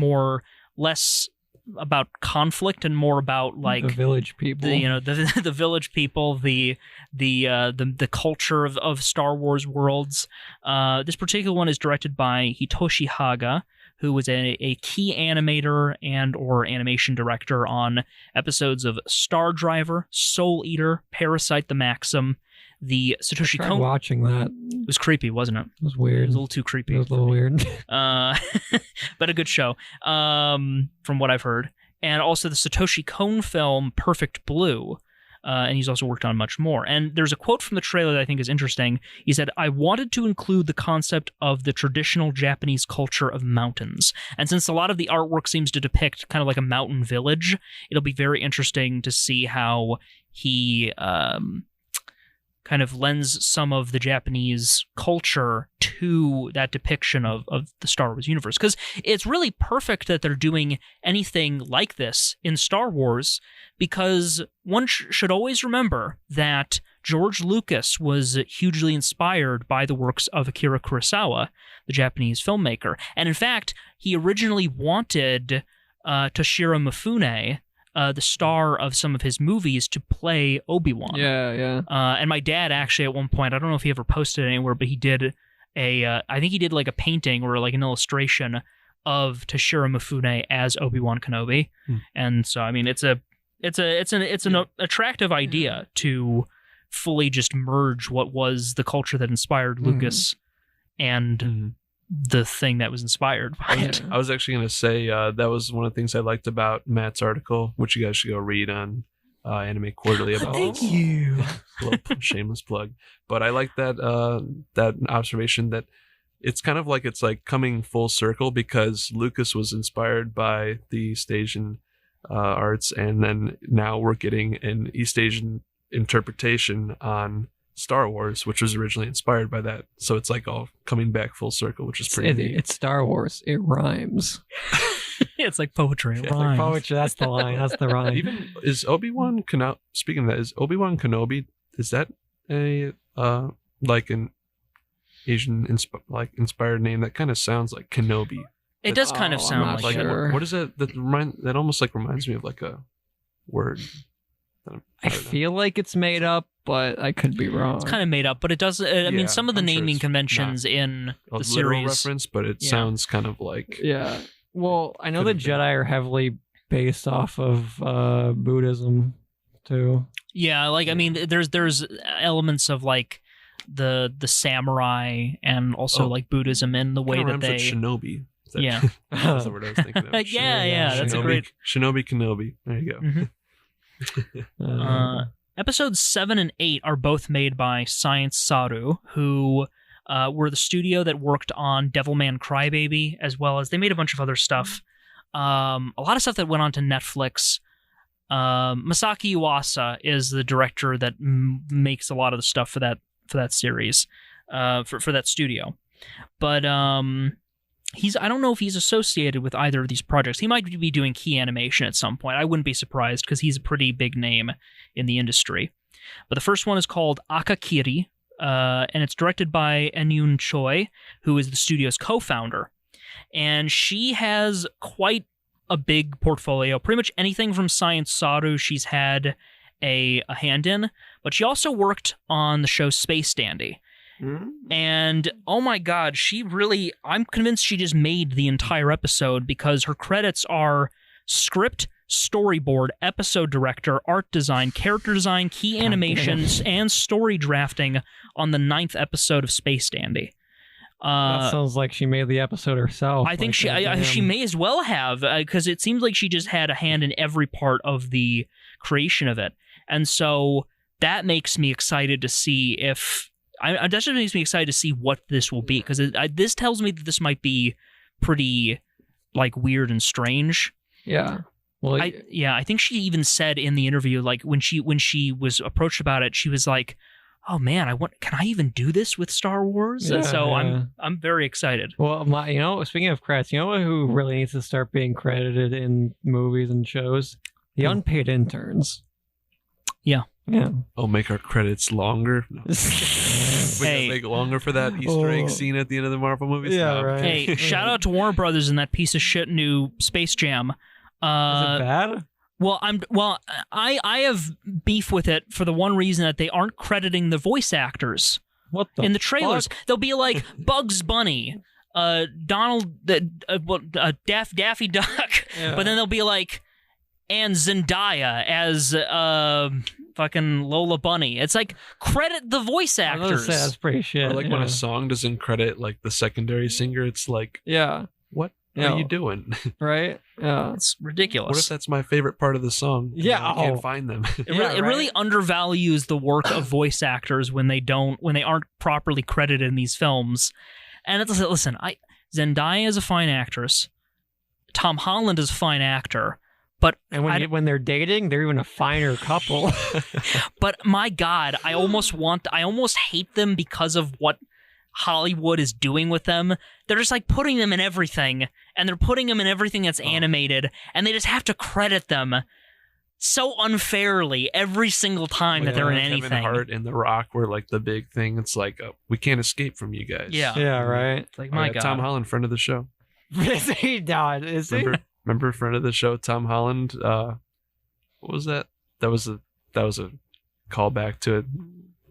less about conflict and more about like the village people, the village people, the culture of Star Wars worlds. This particular one is directed by Hitoshi Haga, who was a key animator and or animation director on episodes of Star Driver, Soul Eater, Parasite the Maxim, the Satoshi Tried Kon. watching that. It was creepy, wasn't it? It was weird. It was a little too creepy. It was a little weird. But a good show, from what I've heard. And also the Satoshi Kon film Perfect Blue. And he's also worked on much more. And there's a quote from the trailer that I think is interesting. He said, "I wanted to include the concept of the traditional Japanese culture of mountains. And since a lot of the artwork seems to depict kind of like a mountain village, it'll be very interesting to see how he kind of lends some of the Japanese culture to that depiction of the Star Wars universe." Because it's really perfect that they're doing anything like this in Star Wars, because one should always remember that George Lucas was hugely inspired by the works of Akira Kurosawa, the Japanese filmmaker. And in fact, he originally wanted Toshiro Mifune, the star of some of his movies, to play Obi-Wan. Yeah. And my dad actually at one point, I don't know if he ever posted it anywhere, but he did I think he did like a painting or like an illustration of Toshiro Mifune as Obi-Wan Kenobi. And so, I mean, it's an attractive idea to fully just merge what was the culture that inspired Lucas and the thing that was inspired by it. I was actually going to say that was one of the things I liked about Matt's article, which you guys should go read on Anime Quarterly about. Thank you. Little shameless plug. But I like that that observation that it's like coming full circle, because Lucas was inspired by the East Asian arts, and then now we're getting an East Asian interpretation on Star Wars, which was originally inspired by that. So it's like all coming back full circle, which is pretty neat. It's Star Wars. It rhymes. It's like poetry. It It's rhymes. like poetry. That's the line. That's the rhyme. Even is Obi-Wan Kenobi, speaking of that, is Obi-Wan Kenobi, is that a like an Asian inspired name? That kind of sounds like Kenobi. It does kind of I'm sound not like sure. it. What is that? That almost like reminds me of like a word. I feel like it's made up, but I could be wrong. It's kind of made up, but it does. I mean, Yeah, some of the I'm sure naming it's conventions in a the literal series. reference, but it Yeah. sounds kind of like Yeah. Well, I know the Could've been. Jedi are heavily based off of Buddhism too. Yeah, like I mean, there's elements of like the samurai and also Oh. like Buddhism in the way kinda that rhymes they. with shinobi. Is that- Yeah. That's the word I was thinking of. Yeah, that's a great. Shinobi Kenobi. There you go. Mhm. Episodes 7 and 8 are both made by Science Saru, who were the studio that worked on Devilman Crybaby, as well as they made a bunch of other stuff. A lot of stuff that went on to Netflix. Masaki Yuasa is the director that makes a lot of the stuff for that series, for that studio. But I don't know if he's associated with either of these projects. He might be doing key animation at some point. I wouldn't be surprised, because he's a pretty big name in the industry. But the first one is called Akakiri, and it's directed by Enyun Choi, who is the studio's co-founder. And she has quite a big portfolio. Pretty much anything from Science Saru she's had a hand in. But she also worked on the show Space Dandy. And oh my god, I'm convinced she just made the entire episode, because her credits are script, storyboard, episode director, art design, character design, key animations, and story drafting on the 9th episode of Space Dandy. That sounds like she made the episode herself. I think like she may as well have, because it seems like she just had a hand in every part of the creation of it. And so that makes me excited to see if... that just makes me excited to see what this will be, because this tells me that this might be pretty like weird and strange. Yeah. Well, I think she even said in the interview, like when she was approached about it, she was like, "Oh man, can I even do this with Star Wars?" Yeah, and so yeah. I'm very excited. Well, speaking of credits, who really needs to start being credited in movies and shows? The unpaid interns. Yeah. Oh, make our credits longer. No. We Hey. gotta make it longer for that Easter egg scene at the end of the Marvel movies. Yeah, No. right. Hey, shout out to Warner Brothers and that piece of shit new Space Jam. Is it bad? Well, I have beef with it for the one reason that they aren't crediting the voice actors What the in the trailers. fuck? They'll be like Bugs Bunny, Donald, Daffy Duck, Yeah. but then they'll be like, and Zendaya as fucking Lola Bunny. It's like, credit the voice I was gonna actors. say, that's pretty shit. Or like when yeah. a song doesn't credit like the secondary singer, it's like, Yeah. what Yeah. are you doing? Right. Yeah. It's ridiculous. What if that's my favorite part of the song? and Yeah, I can't oh. find them. It really undervalues the work of voice actors when they aren't properly credited in these films. And listen, Zendaya is a fine actress. Tom Holland is a fine actor. But And when they're dating, they're even a finer couple. but my God, I almost hate them because of what Hollywood is doing with them. They're just like putting them in everything, and they're putting them in everything that's animated, and they just have to credit them so unfairly every single time that they're in anything. Kevin Hart and The Rock were like the big thing. It's like, we can't escape from you guys. Yeah. Yeah, right. It's like, my God. Tom Holland, friend of the show. Is he died? Is he? Remember friend of the show, Tom Holland? What was that? That was a callback to a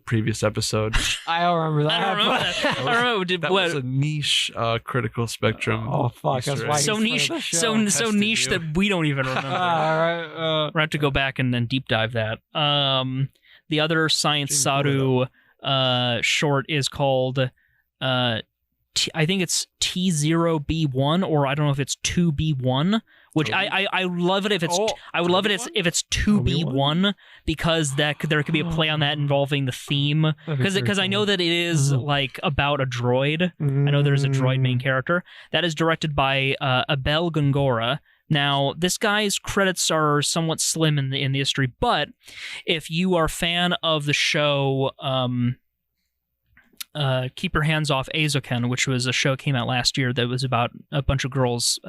previous episode. I don't remember that. I don't remember that. I don't remember. That was a niche Critical Spectrum. Oh fuck! That's Easter why egg. so he's niche, part of the show. so Tested niche you. that we don't even remember. All right. We're gonna have to go back and then deep dive that. The other Science James Saru short is called I think it's T0B1, or I don't know if it's 2B1, which I love it if it's I would love it if it's 2B1, because there could be a play on that involving the theme, because I know that it is like about a droid. I know there's a droid main character that is directed by Abel Gongora. Now, this guy's credits are somewhat slim in the history, but if you are a fan of the show Keep Your Hands Off Eizouken, which was a show came out last year that was about a bunch of girls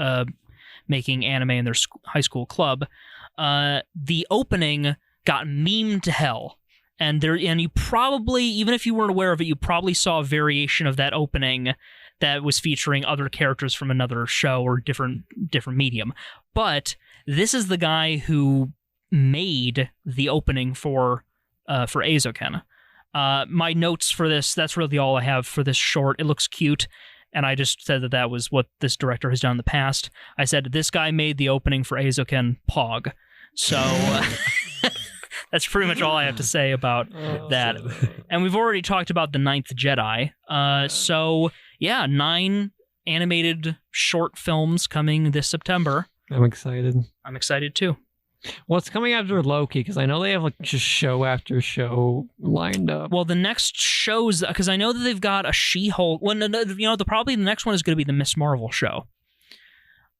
making anime in their high school club, the opening got memed to hell. And you probably, even if you weren't aware of it, you probably saw a variation of that opening that was featuring other characters from another show or different medium. But this is the guy who made the opening for Eizouken. My notes for this, that's really all I have for this short. It looks cute, and I just said that was what this director has done in the past. I said, this guy made the opening for Eizouken Pog. So that's pretty much all I have to say about that. And we've already talked about The Ninth Jedi. So, yeah, 9 animated short films coming this September. I'm excited. I'm excited, too. What's coming after Loki? Because I know they have like just show after show lined up. Well, the next shows, because I know that they've got a She-Hulk. Well, probably the next one is going to be the Miss Marvel show.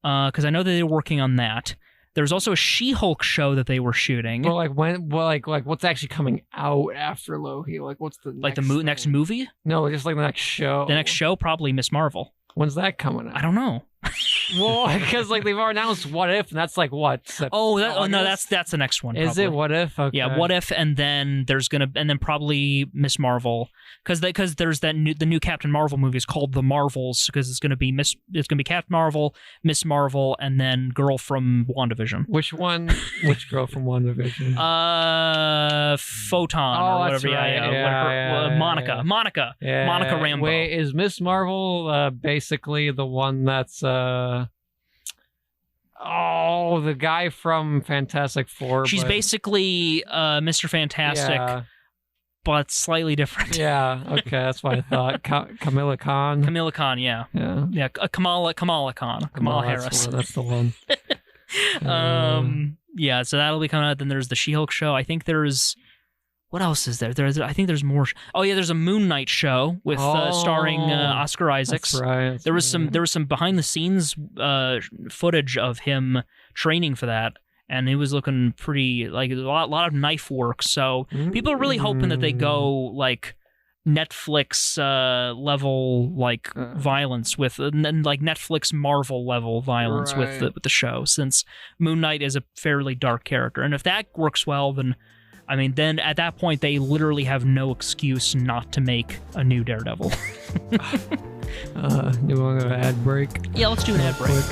Because I know that they're working on that. There's also a She-Hulk show that they were shooting. Well, like when? Well, like what's actually coming out after Loki? Like what's the like next the next movie? No, just like the next show. The next show, probably Miss Marvel. When's that coming out? I don't know. Well, because like they've already announced What If, and that's like what? No, that's the next one. Is probably. it What If? Okay. Yeah, What If, and then probably Miss Marvel, because there's the new Captain Marvel movie is called The Marvels, because it's gonna be Captain Marvel, Miss Marvel, and then girl from WandaVision. Which one? Which girl from WandaVision? Photon or that's whatever. right. Monica. Monica Rambeau. Wait, is Miss Marvel basically the one that's the guy from Fantastic Four? She's basically Mr. Fantastic, but slightly different. Yeah, okay, that's what I thought. Camilla Khan. Camilla Khan, yeah. Kamala Khan. Kamala Harris. That's the one. Yeah, so that'll be coming out. Then there's the She-Hulk show. I think there's... What else is there? I think there's more. There's a Moon Knight show with starring Oscar Isaacs. That's right. There was some behind the scenes footage of him training for that, and it was looking pretty like a lot of knife work. So people are really hoping that they go like Netflix level like violence with and like Netflix Marvel level violence with the show, since Moon Knight is a fairly dark character, and if that works well, then at that point, they literally have no excuse not to make a new Daredevil. Do we want to go ad break? Yeah, let's do an ad break.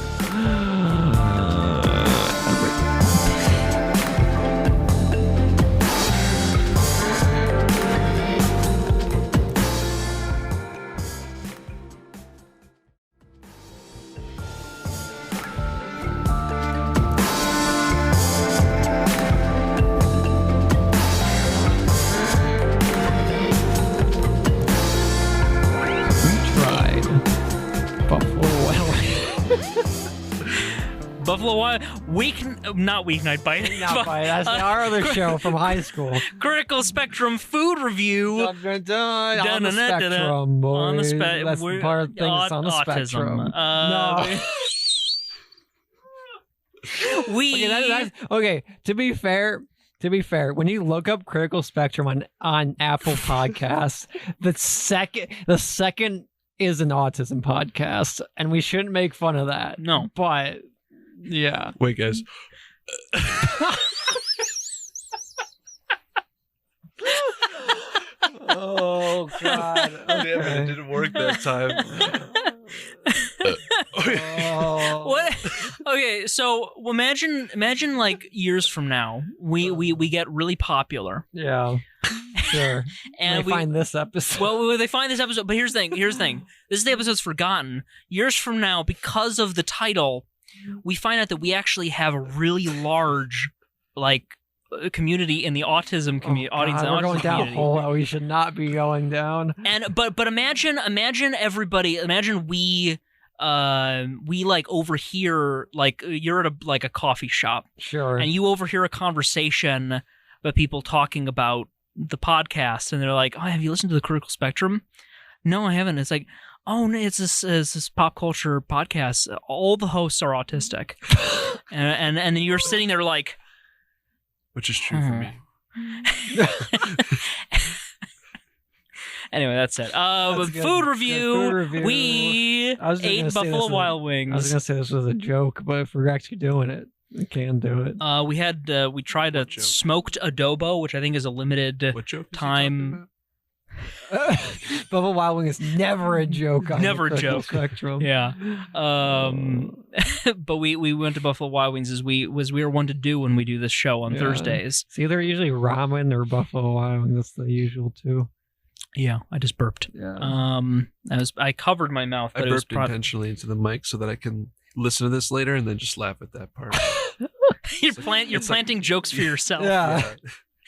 not Weeknight Bite. Not by that's our other show from high school. Critical Spectrum food review. On the spectrum, boys. On the That's the part of the thing that's on the autism. spectrum. No. Okay, to be fair, when you look up Critical Spectrum on Apple Podcasts, the second is an autism podcast, and we shouldn't make fun of that. No. But yeah. Wait, guys. Oh God. Damn it, it didn't work that time. What? Okay, so imagine like years from now, we get really popular. Yeah. Sure. And they find this episode. Well, they find this episode, but here's the thing. This is the episode's forgotten. Years from now, because of the title, we find out that we actually have a really large, like, community in the autism community. We're going down a hole that we should not be going down. And but imagine everybody. Imagine we like overhear, like, you're at a coffee shop. Sure. And you overhear a conversation about people talking about the podcast, and they're like, "Oh, have you listened to the Critical Spectrum?" No, I haven't. It's like, oh, no, it's this pop culture podcast. All the hosts are autistic, and you're sitting there like, which is true for me. Anyway, that's it. Food review. We ate Buffalo Wild Wings. I was gonna say this was a joke, but if we're actually doing it, we can do it. We tried a smoked adobo, which I think is a limited time. Buffalo Wild Wing is never a joke. Never a joke. Spectrum. Yeah. But we went to Buffalo Wild Wings as we were one to do when we do this show on Thursdays. It's either usually ramen or Buffalo Wild Wings. That's the usual too. Yeah, I just burped. Yeah. I covered my mouth. But I burped intentionally into the mic so that I can listen to this later and then just laugh at that part. You're planting jokes for yourself. Yeah.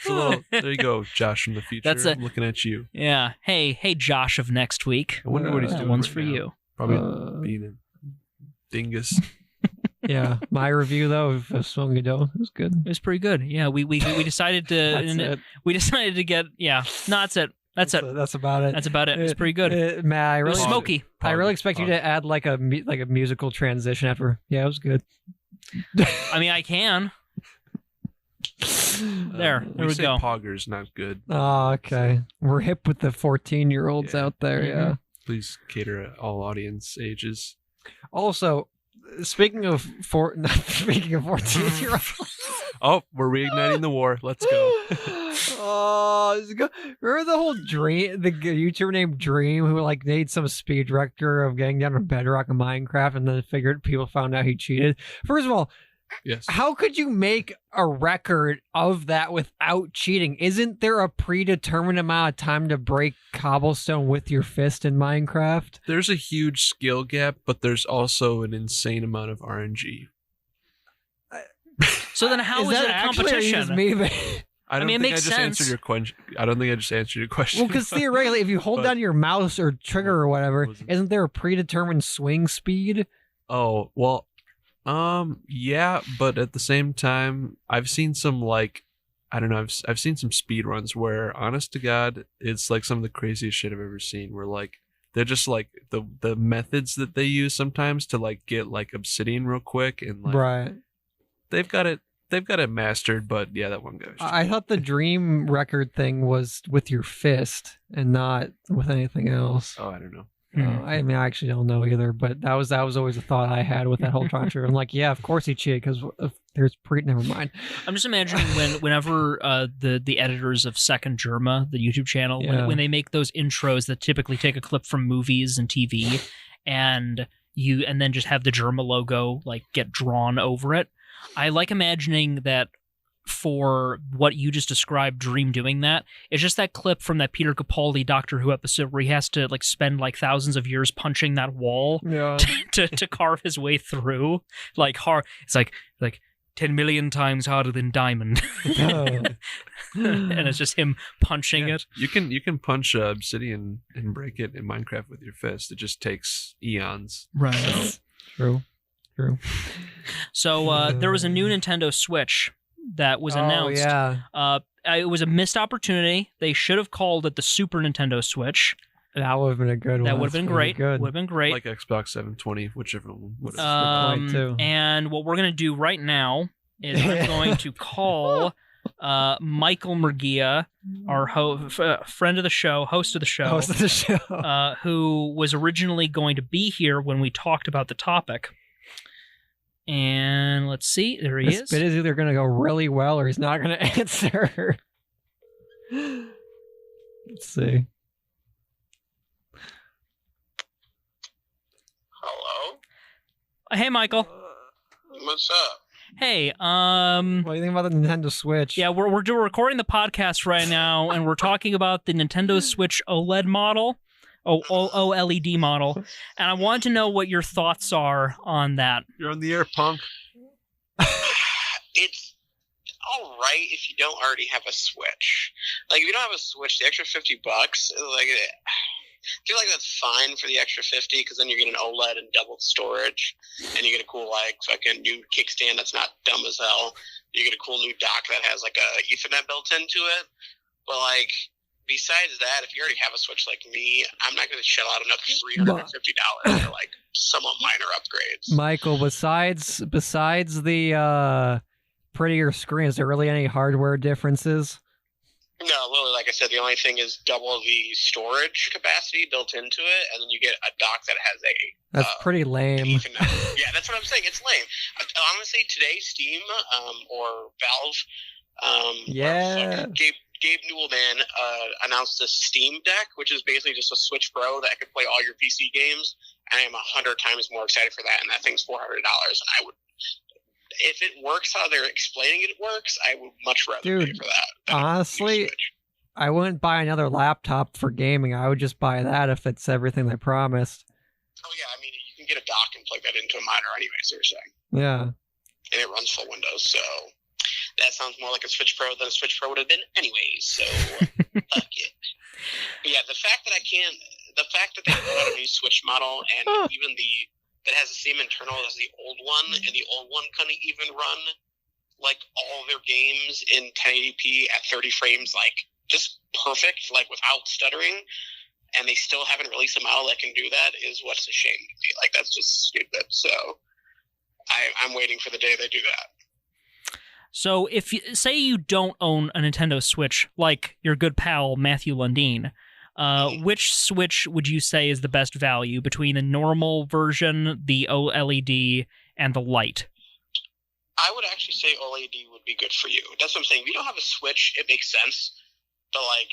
There you go, Josh from the future. I'm looking at you. Yeah. Hey, Josh of next week. I wonder what he's doing. That one's right for now. you. Probably being a dingus. Yeah. My review though of Smoking Dough was good. It was pretty good. Yeah. We decided to. We decided to get. Yeah. No, that's it. That's it. That's about it. That's about it. It's pretty good. Matt, it was smoky. I really expect you to add like a musical transition after. Yeah, it was good. I mean, I can. There we go. Pogger's not good. Oh, okay. We're hip with the 14-year-olds out there. Mm-hmm. Yeah. Please cater at all audience ages. Also, speaking of 14-year-olds. Oh, we're reigniting the war. Let's go. Remember the whole Dream, the YouTuber named Dream, who like made some speed record of getting down to Bedrock in Minecraft, and then people found out he cheated. First of all, yes. How could you make a record of that without cheating? Isn't there a predetermined amount of time to break cobblestone with your fist in Minecraft? There's a huge skill gap, but there's also an insane amount of RNG. So then how is it a competition? I don't think I just answered your question. I don't think I just answered your question. Well, because theoretically, if you hold down your mouse or trigger or whatever, isn't there a predetermined swing speed? Oh, well, yeah, but at the same time, I've seen some I've seen some speed runs where, honest to God, it's like some of the craziest shit I've ever seen. Where like they're just like the methods that they use sometimes to like get like obsidian real quick and like right. They've got it mastered, but yeah, that one guy. I thought the dream record thing was with your fist and not with anything else. Oh, I don't know. I mean, I actually don't know either, but that was always a thought I had with that whole controversy. I'm like, yeah, of course he cheated because there's never mind. I'm just imagining whenever the editors of Second Germa, the YouTube channel, when they make those intros that typically take a clip from movies and TV, and then just have the Germa logo like get drawn over it. I like imagining that for what you just described, Dream doing that, it's just that clip from that Peter Capaldi Doctor Who episode where he has to like spend like thousands of years punching that wall to carve his way through. Like hard, it's like 10 million times harder than diamond. And it's just him punching it. You can punch obsidian and break it in Minecraft with your fist. It just takes eons. Right. So. True. So there was a new Nintendo Switch that was announced. Oh, yeah. It was a missed opportunity. They should have called it the Super Nintendo Switch. That would have been a good one. That would have been great. Good. Would have been great. Like Xbox 720, whichever one. Whatever. point, too. And what we're going to do right now is I'm going to call Michael Murguia, our friend of the show, host of the show, who was originally going to be here when we talked about the topic. And let's see, there he is. This bit is either going to go really well or he's not going to answer. Let's see. Hello? Hey, Michael. What's up? Hey, What do you think about the Nintendo Switch? yeah, we're recording the podcast right now, and we're talking about the Nintendo Switch OLED model, OLED model, and I wanted to know what your thoughts are on that. You're on the air, punk. It's all right if you don't already have a Switch. Like, if you don't have a Switch, the extra $50, like, I feel like that's fine for the extra 50 because then you get an OLED and double storage, and you get a cool like fucking new kickstand that's not dumb as hell. You get a cool new dock that has like a Ethernet built into it. But like besides that, if you already have a Switch like me, I'm not going to shell out another $350 for like somewhat minor upgrades. Michael, besides the prettier screen, is there really any hardware differences? No, literally, like I said, the only thing is double the storage capacity built into it, and then you get a dock that has a... That's pretty lame. Yeah, that's what I'm saying. It's lame. Honestly, today, Steam or Valve... Yeah. Gabe Newellman announced the Steam Deck, which is basically just a Switch Pro that could play all your PC games, and I am 100 times more excited for that, and that thing's $400, and I would... If it works how they're explaining it works, I would much rather pay for that. Honestly, I wouldn't buy another laptop for gaming. I would just buy that if it's everything they promised. Oh, yeah. I mean, you can get a dock and plug that into a monitor anyway, so you're saying. Yeah. And it runs full Windows, so that sounds more like a Switch Pro than a Switch Pro would have been anyways, so fuck it. But yeah, the fact that they put out a new Switch model and even that has the same internal as the old one, and the old one couldn't even run like all their games in 1080p at 30 frames, like just perfect, like without stuttering, and they still haven't released a model that can do that is what's a shame to me. Like, that's just stupid. So I'm waiting for the day they do that. So if you say you don't own a Nintendo Switch, like your good pal Matthew Lundeen, which Switch would you say is the best value between the normal version, the OLED, and the Lite? I would actually say OLED would be good for you. That's what I'm saying. If you don't have a Switch, it makes sense. But like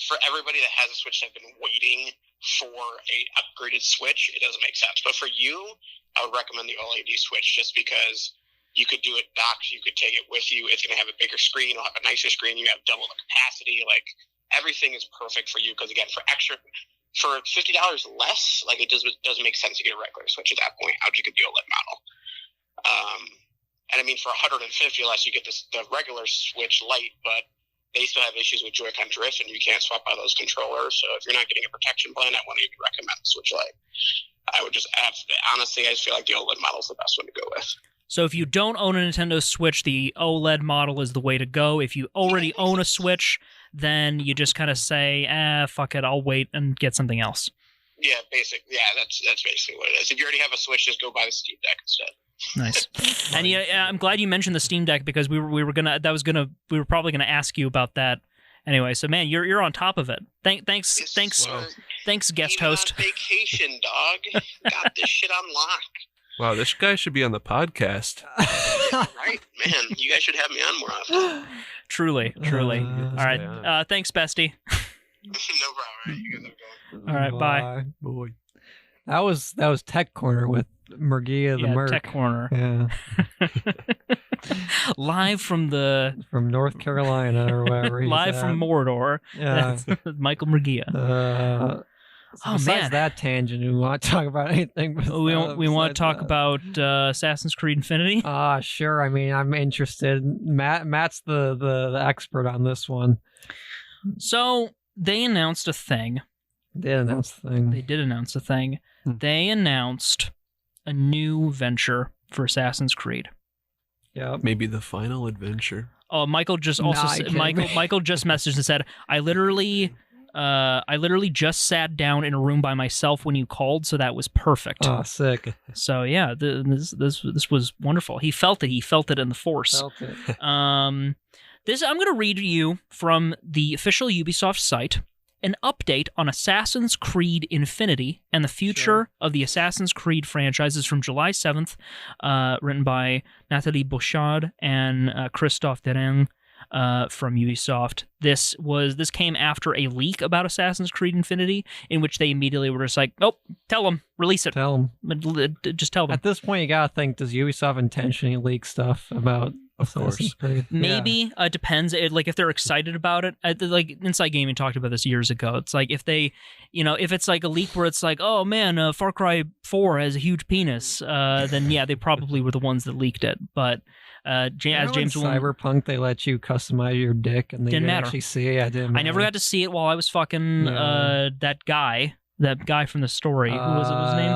for everybody that has a Switch that's been waiting for a upgraded Switch, it doesn't make sense. But for you, I would recommend the OLED Switch just because you could do it docked, you could take it with you. It's going to have a bigger screen, it'll have a nicer screen, you have double the capacity, like everything is perfect for you because again, for $50 less, like it doesn't make sense to get a regular Switch at that point. How would you get the OLED model? And I mean, for $150 less, you get the regular Switch Lite, but they still have issues with Joy-Con drift, and you can't swap out those controllers. So if you're not getting a protection plan, I wouldn't even recommend the Switch Lite. I would just honestly, I just feel like the OLED model is the best one to go with. So if you don't own a Nintendo Switch, the OLED model is the way to go. If you already own a Switch, then you just kind of say, fuck it, I'll wait and get something else. Yeah, that's basically what it is. If you already have a Switch, just go buy the Steam Deck instead. Nice. And yeah, I'm glad you mentioned the Steam Deck because we were probably gonna ask you about that anyway. So man, you're on top of it. Thanks, guest Even host. On vacation, dog. Got this shit on lock. Wow, this guy should be on the podcast. Right, man. You guys should have me on more often. Truly. All right. Thanks, bestie. No problem. Right? You guys are going. All right. Bye. Boy. That was Tech Corner with Murguia the Merc. Tech Corner. Yeah. Live from North Carolina or wherever. Live from Mordor. Yeah. Michael Murguia. Besides that tangent, we want to talk about anything. We want to talk about Assassin's Creed Infinity. Sure. I mean, I'm interested. Matt's the expert on this one. So they announced a thing. They did announce a thing. They announced a new venture for Assassin's Creed. Yeah. Maybe the final adventure. Oh, Michael just Michael just messaged and said, I literally just sat down in a room by myself when you called, so that was perfect. Oh, sick. So yeah, this was wonderful. He felt it. He felt it in the force. Felt it. This I'm going to read you from the official Ubisoft site. An update on Assassin's Creed Infinity and the future of the Assassin's Creed franchises from July 7th, written by Nathalie Bouchard and Christophe Dereng from Ubisoft. This came after a leak about Assassin's Creed Infinity, in which they immediately were just like, "Nope, tell them, release it. Tell them. Just tell them." At this point, you gotta think: does Ubisoft intentionally leak stuff about? Of course. Assassin's Creed? Maybe. It depends. Like if they're excited about it. Like Inside Gaming talked about this years ago. It's like if they, if it's like a leak where it's like, oh man, Far Cry 4 has a huge penis, then yeah, they probably were the ones that leaked it. But as James Cyberpunk, they let you customize your dick and they didn't matter. Actually see it. Yeah, it didn't matter. I never got to see it while I was fucking that guy from the story. Who was it? His name?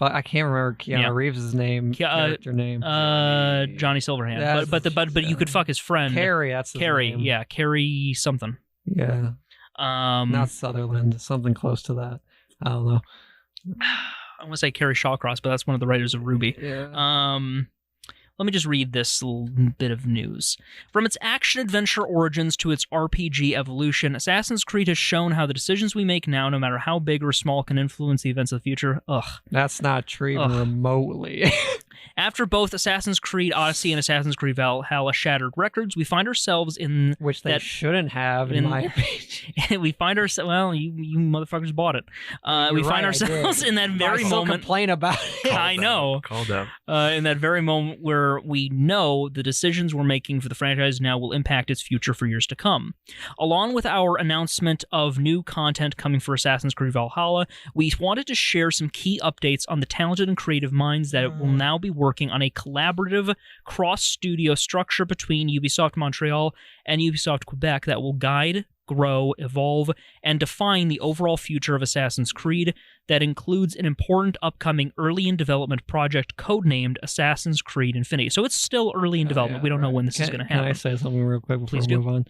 I can't remember Keanu Reeves' name. Character name. Johnny Silverhand. But you could fuck his friend. Carrie. That's his name. Yeah, Carrie something. Yeah. Not Sutherland. Something close to that. I don't know. I want to say Carrie Shawcross, but that's one of the writers of Ruby. Yeah. Let me just read this little bit of news. From its action-adventure origins to its RPG evolution, Assassin's Creed has shown how the decisions we make now, no matter how big or small, can influence the events of the future. Ugh. That's not true even remotely. After both Assassin's Creed Odyssey and Assassin's Creed Valhalla shattered records, we find ourselves in... Which they shouldn't have, in my opinion. We find ourselves... Well, you motherfuckers bought it. We find ourselves in that very moment... complain about it. I know. Called out. In that very moment where we know the decisions we're making for the franchise now will impact its future for years to come. Along with our announcement of new content coming for Assassin's Creed Valhalla, we wanted to share some key updates on the talented and creative minds that will now be working on a collaborative cross-studio structure between Ubisoft Montreal and Ubisoft Quebec that will guide, grow, evolve, and define the overall future of Assassin's Creed. That includes an important upcoming early-in-development project codenamed Assassin's Creed Infinity. So it's still early in development. We don't know when this is going to happen. Can I say something real quick before we move on?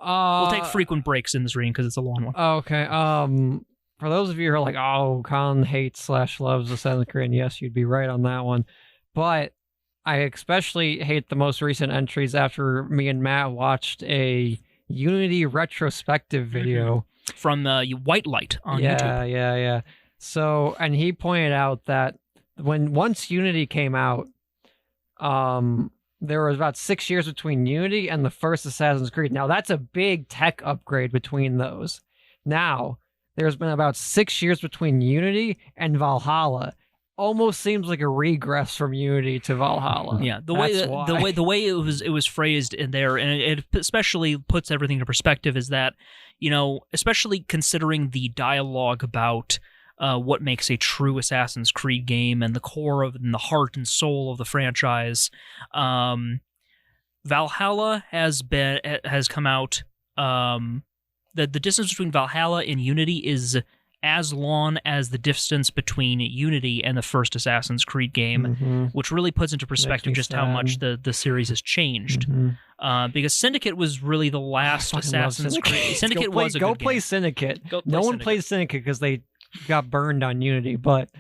We'll take frequent breaks in this reading because it's a long one. Okay. For those of you who are like, oh, Colin hates / loves Assassin's Creed, and yes, you'd be right on that one. But I especially hate the most recent entries after me and Matt watched a Unity retrospective video. From White Light on YouTube. Yeah. So, and he pointed out that once Unity came out, there was about 6 years between Unity and the first Assassin's Creed. Now, that's a big tech upgrade between those. Now, there's been about 6 years between Unity and Valhalla. Almost seems like a regress from Unity to Valhalla. Yeah, the way it was phrased in there, and it especially puts everything into perspective, is that, especially considering the dialogue about what makes a true Assassin's Creed game and the core of and the heart and soul of the franchise, Valhalla has come out. The distance between Valhalla and Unity is as long as the distance between Unity and the first Assassin's Creed game, which really puts into perspective just how much the series has changed. Because Syndicate was really the last Assassin's Creed. Syndicate was a good game. Go play Syndicate. No one plays Syndicate because they got burned on Unity, but...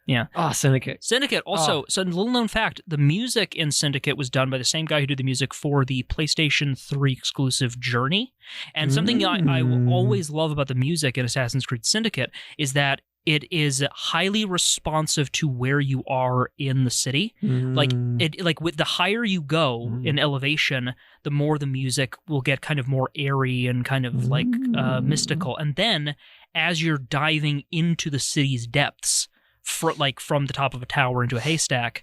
Yeah. Syndicate. Syndicate also, so a little known fact, the music in Syndicate was done by the same guy who did the music for the PlayStation 3 exclusive Journey. And something I always love about the music in Assassin's Creed Syndicate is that it is highly responsive to where you are in the city. With the higher you go in elevation, the more the music will get kind of more airy and kind of mystical. And then as you're diving into the city's depths, from the top of a tower into a haystack,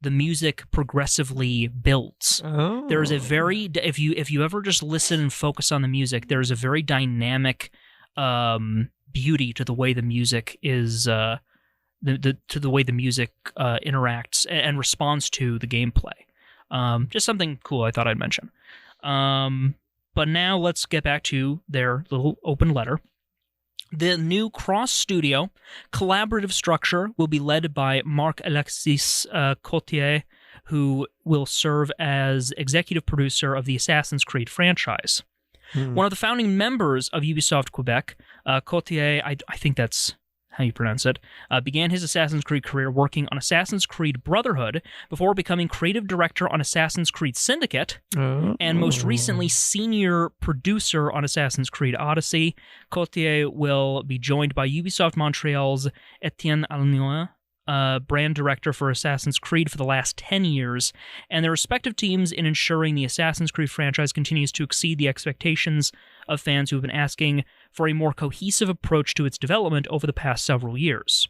the music progressively builds. There is a very, if you ever just listen and focus on the music, there is a very dynamic beauty to the way the music is, to the way the music interacts and responds to the gameplay. Just something cool I thought I'd mention. But now let's get back to their little open letter. The new cross-studio collaborative structure will be led by Marc-Alexis Cotier, who will serve as executive producer of the Assassin's Creed franchise. One of the founding members of Ubisoft Quebec, Cotier, I think that's how you pronounce it, began his Assassin's Creed career working on Assassin's Creed Brotherhood before becoming creative director on Assassin's Creed Syndicate, and most recently senior producer on Assassin's Creed Odyssey. Cotier will be joined by Ubisoft Montreal's Etienne Alnoy, brand director for Assassin's Creed for the last 10 years, and their respective teams in ensuring the Assassin's Creed franchise continues to exceed the expectations of fans who have been asking for a more cohesive approach to its development over the past several years.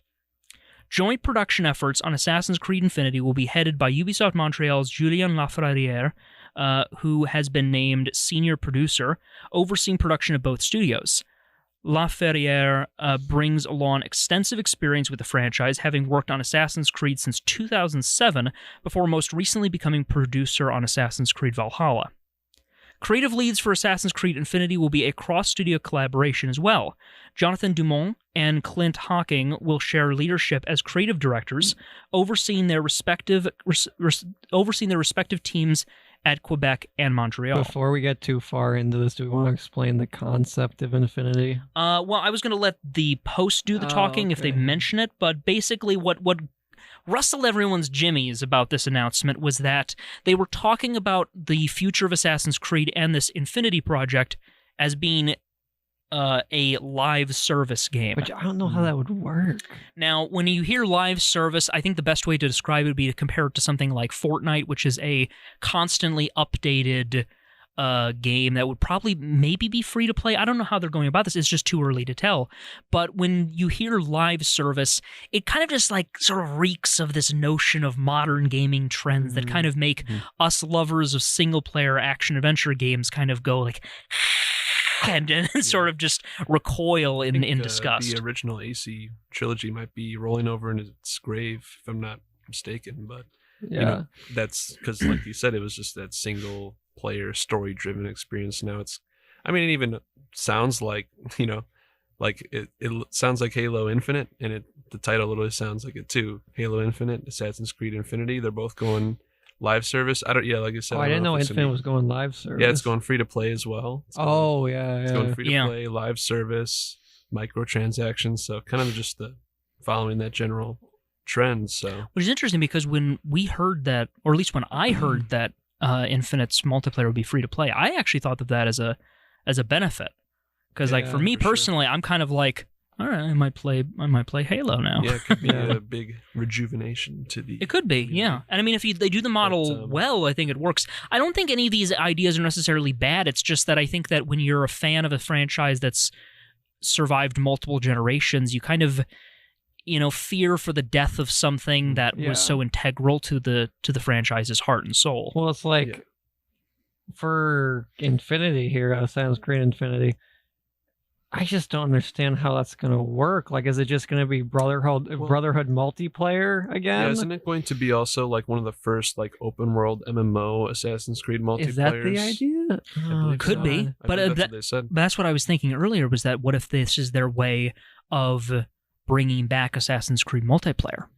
Joint production efforts on Assassin's Creed Infinity will be headed by Ubisoft Montreal's Julien Laferrière, who has been named senior producer, overseeing production of both studios. Laferrière brings along extensive experience with the franchise, having worked on Assassin's Creed since 2007, before most recently becoming producer on Assassin's Creed Valhalla. Creative leads for Assassin's Creed Infinity will be a cross-studio collaboration as well. Jonathan Dumont and Clint Hawking will share leadership as creative directors, overseeing their respective teams at Quebec and Montreal. Before we get too far into this, do we want to explain the concept of Infinity? Well, I was going to let the post do the talking if they mention it, but basically what rustled everyone's jimmies about this announcement was that they were talking about the future of Assassin's Creed and this Infinity project as being a live service game. Which I don't know how that would work. Now, when you hear live service, I think the best way to describe it would be to compare it to something like Fortnite, which is a constantly updated game that would probably maybe be free to play. I don't know how they're going about this. It's just too early to tell. But when you hear live service, it kind of just like sort of reeks of this notion of modern gaming trends that kind of make us lovers of single-player action-adventure games kind of go like... and sort of just recoil in disgust. The original AC trilogy might be rolling over in its grave, if I'm not mistaken. But you know, that's because, like you said, it was just that single player story driven experience. Now it's, I mean, it even sounds like, you know, like it sounds like Halo Infinite, and the title literally sounds like it too. Halo Infinite, Assassin's Creed Infinity. They're both going live service. Like I said, I didn't know Infinite was going live service. Yeah, it's going free to play as well. It's going free to play, live service, microtransactions. So kind of just following that general trend. So, which is interesting because when we heard that, or at least when I heard that Infinite's multiplayer would be free to play, I actually thought that as a benefit. Because like for me personally, I'm kind of like, all right, I might play Halo now. Yeah, it could be a big rejuvenation to the... It could be, yeah. And I mean, if they do the model well, I think it works. I don't think any of these ideas are necessarily bad. It's just that I think that when you're a fan of a franchise that's survived multiple generations, you kind of, you know, fear for the death of something that was so integral to the franchise's heart and soul. Well, it's like for Infinity here, Assassin's Creed Infinity, I just don't understand how that's going to work. Like, is it just going to be Brotherhood multiplayer again? Yeah, isn't it going to be also like one of the first like open world MMO Assassin's Creed multiplayers? Is that the idea? Could be, but that's what I was thinking earlier. Was that what if this is their way of bringing back Assassin's Creed multiplayer?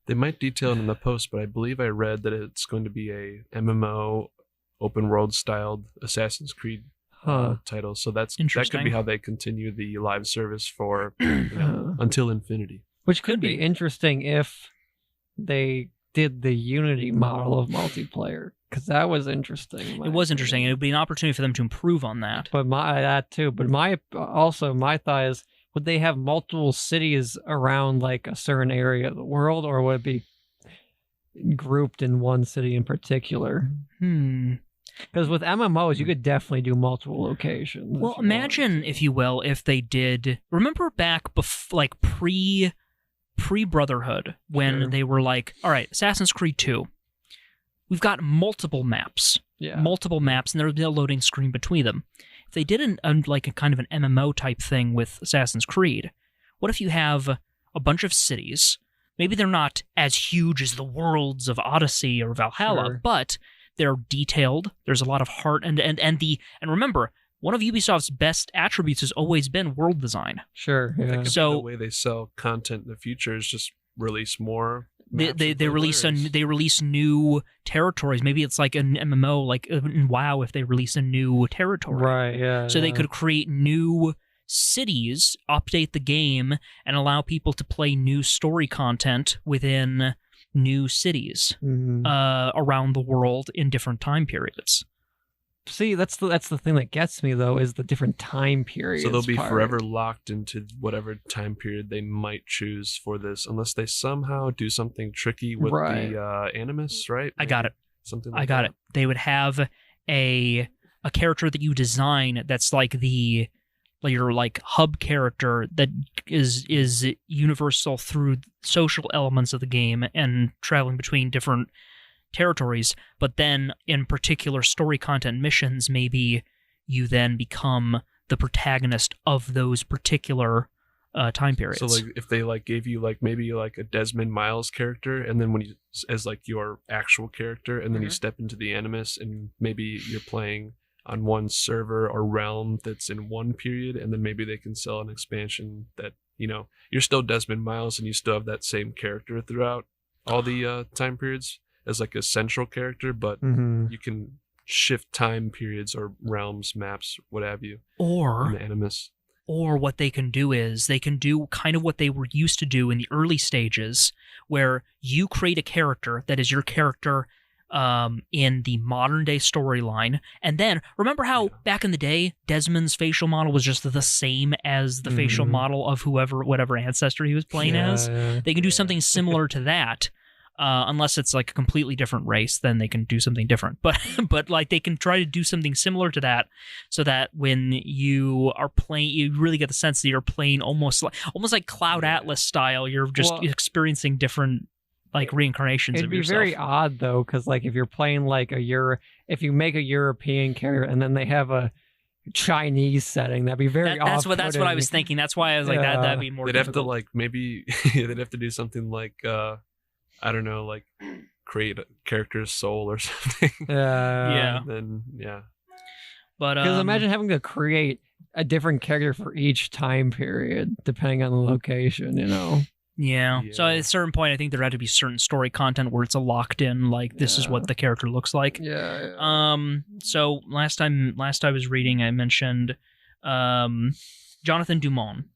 They might detail it in the post, but I believe I read that it's going to be a MMO open world styled Assassin's Creed title. So that could be how they continue the live service for until Infinity. Which could be interesting if they did the Unity model of multiplayer, because that was interesting. It was interesting. It would be an opportunity for them to improve on that. But my thought is, would they have multiple cities around like a certain area of the world, or would it be grouped in one city in particular? Because with MMOs, you could definitely do multiple locations. Well, imagine, if you will, if they did... Remember back pre-Brotherhood, when they were like, all right, Assassin's Creed 2, we've got multiple maps. Yeah. Multiple maps, and there would be a loading screen between them. If they did like a kind of an MMO type thing with Assassin's Creed, what if you have a bunch of cities? Maybe they're not as huge as the worlds of Odyssey or Valhalla, but... they're detailed. There's a lot of heart, and remember, one of Ubisoft's best attributes has always been world design. Sure. Yeah. Like, So- the way they sell content in the future is just release more. They maps and release new territories. Maybe it's like an MMO, like in WoW, if they release a new territory. Right. Yeah. So they yeah. could create new cities, update the game, and allow people to play new story content within new cities Mhm. around the world in different time periods. See, that's the thing that gets me though, is the different time periods. So they'll be part. forever locked into whatever time period they might choose for this, unless they somehow do something tricky with Right. the Animus, right? I got it. Something like I got that. it. They would have a character that you design that's like your like hub character that is universal through social elements of the game and traveling between different territories, but then in particular story content missions, maybe you then become the protagonist of those particular time periods. So like if they like gave you like maybe like a Desmond Miles character, and then when you as like your actual character, and then you Mhm. step into the Animus, and maybe you're playing on one server or realm that's in one period, and then maybe they can sell an expansion that, you know, you're still Desmond Miles and you still have that same character throughout all the time periods as like a central character, but Mhm. you can shift time periods or realms, maps, what have you, in or the Animus. what they can do is they can do kind of what they were used to do in the early stages, where you create a character that is your character in the modern day storyline. And then remember how back in the day, Desmond's facial model was just the same as the facial Mhm. model of whatever ancestor he was playing Yeah, as? yeah. They can do something similar to that. Unless it's like a completely different race, then they can do something different. But like they can try to do something similar to that, so that when you are playing, you really get the sense that you're playing almost like Cloud Atlas style. You're just Well, experiencing different like reincarnations It'd of be yourself. very odd though, because like if you're playing like if you make a European character and then they have a Chinese setting, that'd be very That's what I was off-putting. thinking. That's why I was like Yeah. that'd be more They'd have to difficult. like maybe they'd have to do something like I don't know, like create a character's soul or something. Yeah. Then yeah. But Because imagine having to create a different character for each time period, depending on the location, you know? Yeah. So Yeah. at a certain point, I think there had to be certain story content where it's a locked in, like this is Yeah. what the character looks like. Yeah. So last I was reading, I mentioned Jonathan Dumont.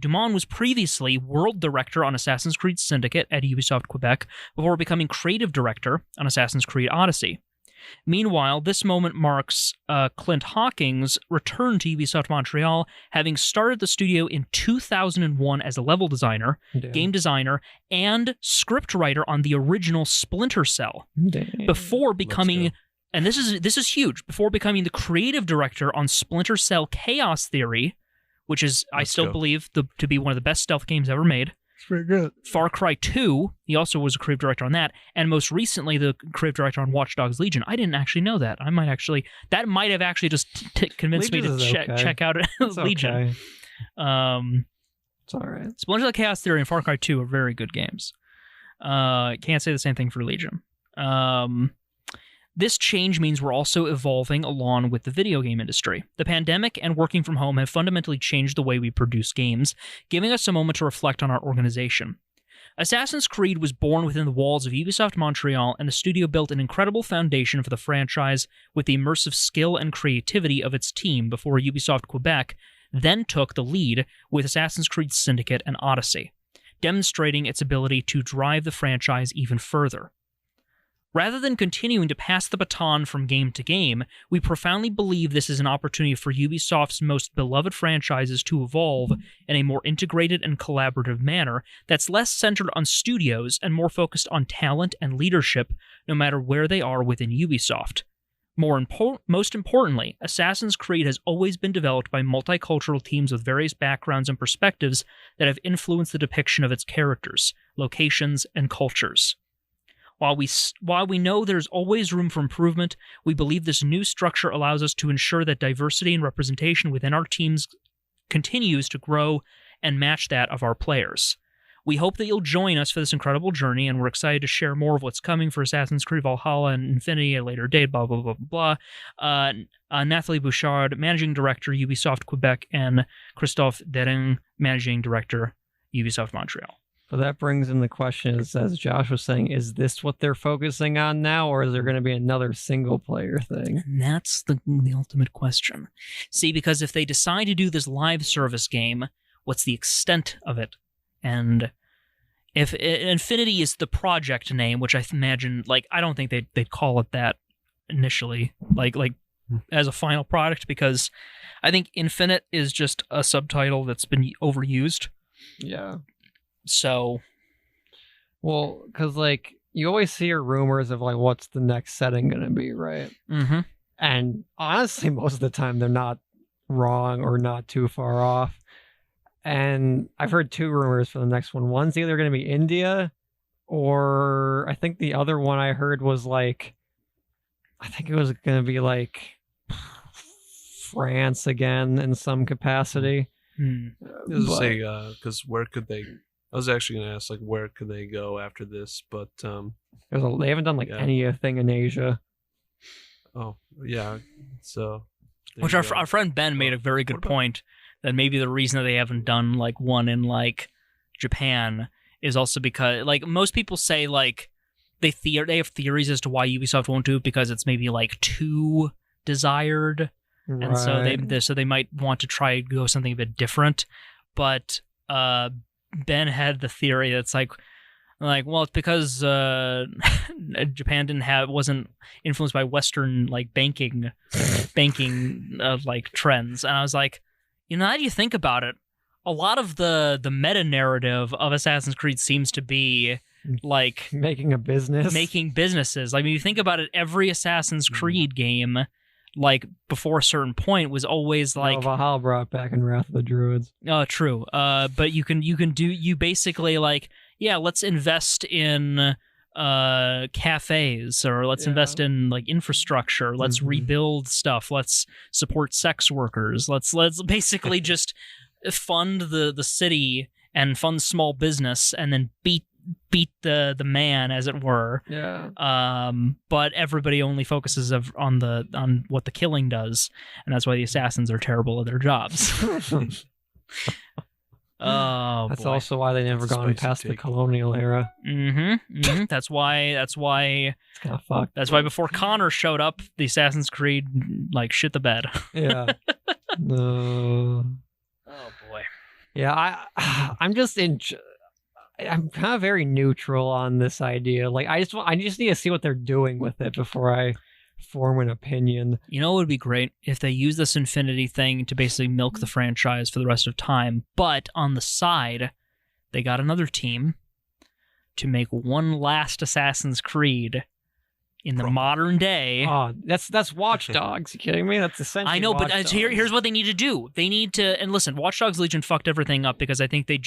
Dumont was previously world director on Assassin's Creed Syndicate at Ubisoft Quebec before becoming creative director on Assassin's Creed Odyssey. Meanwhile, this moment marks Clint Hawking's return to Ubisoft Montreal, having started the studio in 2001 as a level designer, Damn. game designer, and scriptwriter on the original Splinter Cell, Damn. before go. becoming, and this is huge, before becoming the creative director on Splinter Cell Chaos Theory, which is, I Let's still go. believe, to be one of the best stealth games ever made. It's pretty good. Far Cry 2, he also was a creative director on that, and most recently the creative director on Watch Dogs Legion. I didn't actually know that. That might have actually just convinced Legion me to is okay. check out It's Legion. okay. Um, It's all right. Splinter Cell Chaos Theory and Far Cry 2 are very good games. Can't say the same thing for Legion. This change means we're also evolving along with the video game industry. The pandemic and working from home have fundamentally changed the way we produce games, giving us a moment to reflect on our organization. Assassin's Creed was born within the walls of Ubisoft Montreal, and the studio built an incredible foundation for the franchise with the immersive skill and creativity of its team before Ubisoft Quebec then took the lead with Assassin's Creed Syndicate and Odyssey, demonstrating its ability to drive the franchise even further. Rather than continuing to pass the baton from game to game, we profoundly believe this is an opportunity for Ubisoft's most beloved franchises to evolve in a more integrated and collaborative manner that's less centered on studios and more focused on talent and leadership, no matter where they are within Ubisoft. Most importantly, Assassin's Creed has always been developed by multicultural teams with various backgrounds and perspectives that have influenced the depiction of its characters, locations, and cultures. While we know there's always room for improvement, we believe this new structure allows us to ensure that diversity and representation within our teams continues to grow and match that of our players. We hope that you'll join us for this incredible journey, and we're excited to share more of what's coming for Assassin's Creed Valhalla and Infinity at a later date, blah, blah, blah, blah, blah. Nathalie Bouchard, Managing Director, Ubisoft Quebec, and Christophe Dering, Managing Director, Ubisoft Montreal. So that brings in the question, as Josh was saying, is this what they're focusing on now, or is there going to be another single-player thing? And that's the ultimate question. See, because if they decide to do this live service game, what's the extent of it? And if Infinity is the project name, which I imagine, like, I don't think they'd call it that initially, like as a final product, because I think Infinite is just a subtitle that's been overused. Yeah. So, well, because like you always hear rumors of like what's the next setting going to be, right? mm-hmm. And honestly, most of the time they're not wrong or not too far off. And I've heard 2 rumors for the next one. One's either going to be India, or I think the other one I heard was like, I think it was going to be like France again in some capacity. Because where could they? I was actually going to ask, like, where could they go after this? But They haven't done like anything in Asia. Oh yeah, so which our friend Ben made a very good point, that maybe the reason that they haven't done like one in like Japan is also because, like, most people say like they have theories as to why Ubisoft won't do it, because it's maybe like too desired. Right. And so they might want to try to go something a bit different. But Ben had the theory that's like, well, it's because Japan wasn't influenced by Western like banking like trends. And I was like, now that you think about it, a lot of the meta narrative of Assassin's Creed seems to be like making businesses. Like, when you think about it, every Assassin's Creed game, like before a certain point, was always like Valhalla brought back in Wrath of the Druids. Oh, true. But you basically like, yeah, let's invest in cafes, or let's invest in like infrastructure. Let's rebuild stuff. Let's support sex workers. Let's basically just fund the city and fund small business, and then beat the man, as it were. Yeah. But everybody only focuses on what the killing does, and that's why the assassins are terrible at their jobs. Oh, that's boy. Also why they never gone past the colonial era. Mm-hmm. That's why. It's kind of fucked. That's why before Connor showed up, the Assassin's Creed like shit the bed. Yeah. No. Oh boy. Yeah, I'm just I'm kind of very neutral on this idea. Like, I just need to see what they're doing with it before I form an opinion. You know, it would be great if they use this Infinity thing to basically milk the franchise for the rest of time, but on the side, they got another team to make one last Assassin's Creed in the modern day. Oh, that's Watch Dogs. You kidding me? That's essentially I know, Watch but Dogs. here's what they need to do. They need to, and listen, Watch Dogs Legion fucked everything up because I think they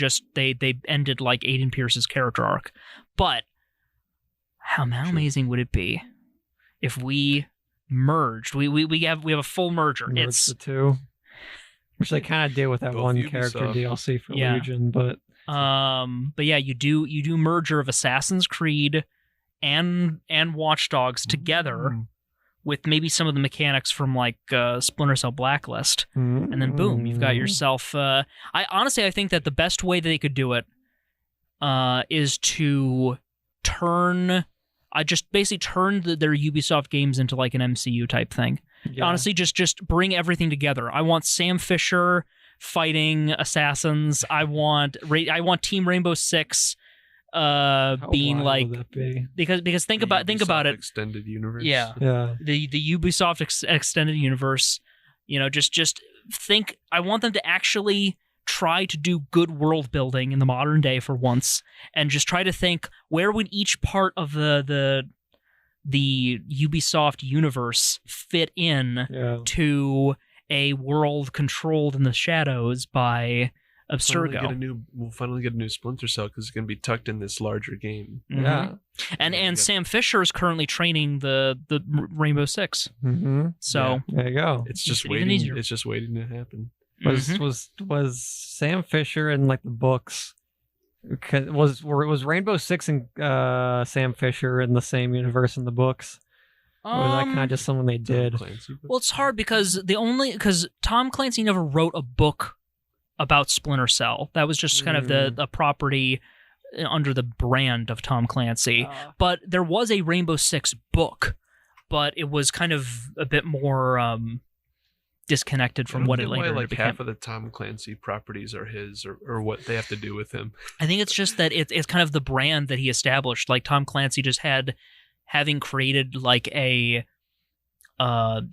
ended like Aiden Pierce's character arc. But how amazing would it be if we merged? We have a full merger. Merge the two, which they kind of did with that one character DLC for Legion, but yeah, you do merger of Assassin's Creed and Watch Dogs together with maybe some of the mechanics from like Splinter Cell Blacklist, and then boom, you've got yourself. I think that the best way that they could do it is to turn their Ubisoft games into like an MCU type thing. Yeah. Honestly, just bring everything together. I want Sam Fisher fighting assassins. I want Team Rainbow Six being like, because think about it, extended universe. Yeah. The Ubisoft extended universe. Just think. I want them to actually try to do good world building in the modern day for once, and just try to think, where would each part of the Ubisoft universe fit in to a world controlled in the shadows by Abstergo. We'll finally get a new Splinter Cell because it's going to be tucked in this larger game. Mm-hmm. Yeah, and Sam Fisher is currently training the Rainbow Six. Mm-hmm. So there you go. It's just waiting. It's just waiting to happen. Was Sam Fisher in like the books Was Rainbow Six and Sam Fisher in the same universe in the books? Or was that kind of just something they did? Well, it's hard because Tom Clancy never wrote a book about Splinter Cell. That was just kind of the property under the brand of Tom Clancy. But there was a Rainbow Six book, but it was kind of a bit more disconnected from what it later became. Half of the Tom Clancy properties are his, or what they have to do with him. I think it's just that it's kind of the brand that he established. Like Tom Clancy just having created like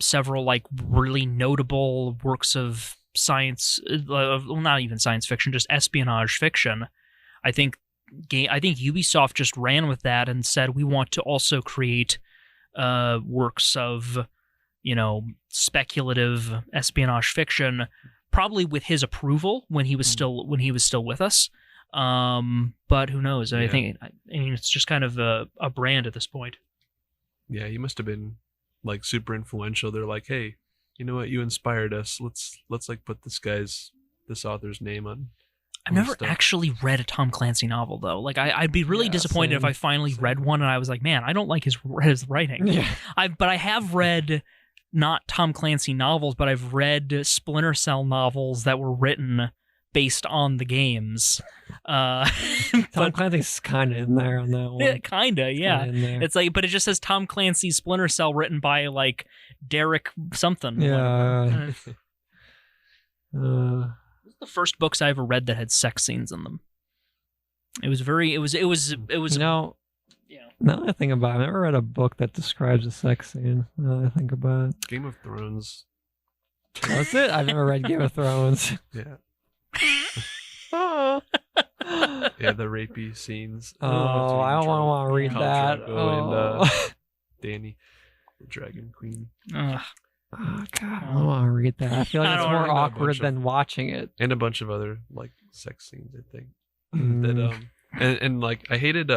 several like really notable works of science, well, not even science fiction, just espionage fiction. I think Ubisoft just ran with that and said, we want to also create works of, speculative espionage fiction, probably with his approval when he was still with us. But who knows? I mean, it's just kind of a brand at this point. Yeah, he must have been like super influential. They're like, hey, you know what? You inspired us. Let's like put this author's name on. I've never actually read a Tom Clancy novel though. Like I'd be really disappointed if I finally read one and I was like, man, I don't like his writing. Yeah. But I have read not Tom Clancy novels, but I've read Splinter Cell novels that were written based on the games. Tom Clancy's kind of in there on that one. Yeah, kind of, yeah. It's like, but it just says Tom Clancy's Splinter Cell written by like Derek something. Yeah. The first books I ever read that had sex scenes in them. It was No. Yeah. Now that I think about it, I've never read a book that describes a sex scene. Now that I think about it. Game of Thrones. That's it? I've never read Game of Thrones. Yeah. Yeah, the rapey scenes. Oh, I don't want to read that. And Dany, the Dragon Queen. Oh God, I don't want to read that. I feel like it's more awkward than watching it. And a bunch of other like sex scenes, I think. That and like I hated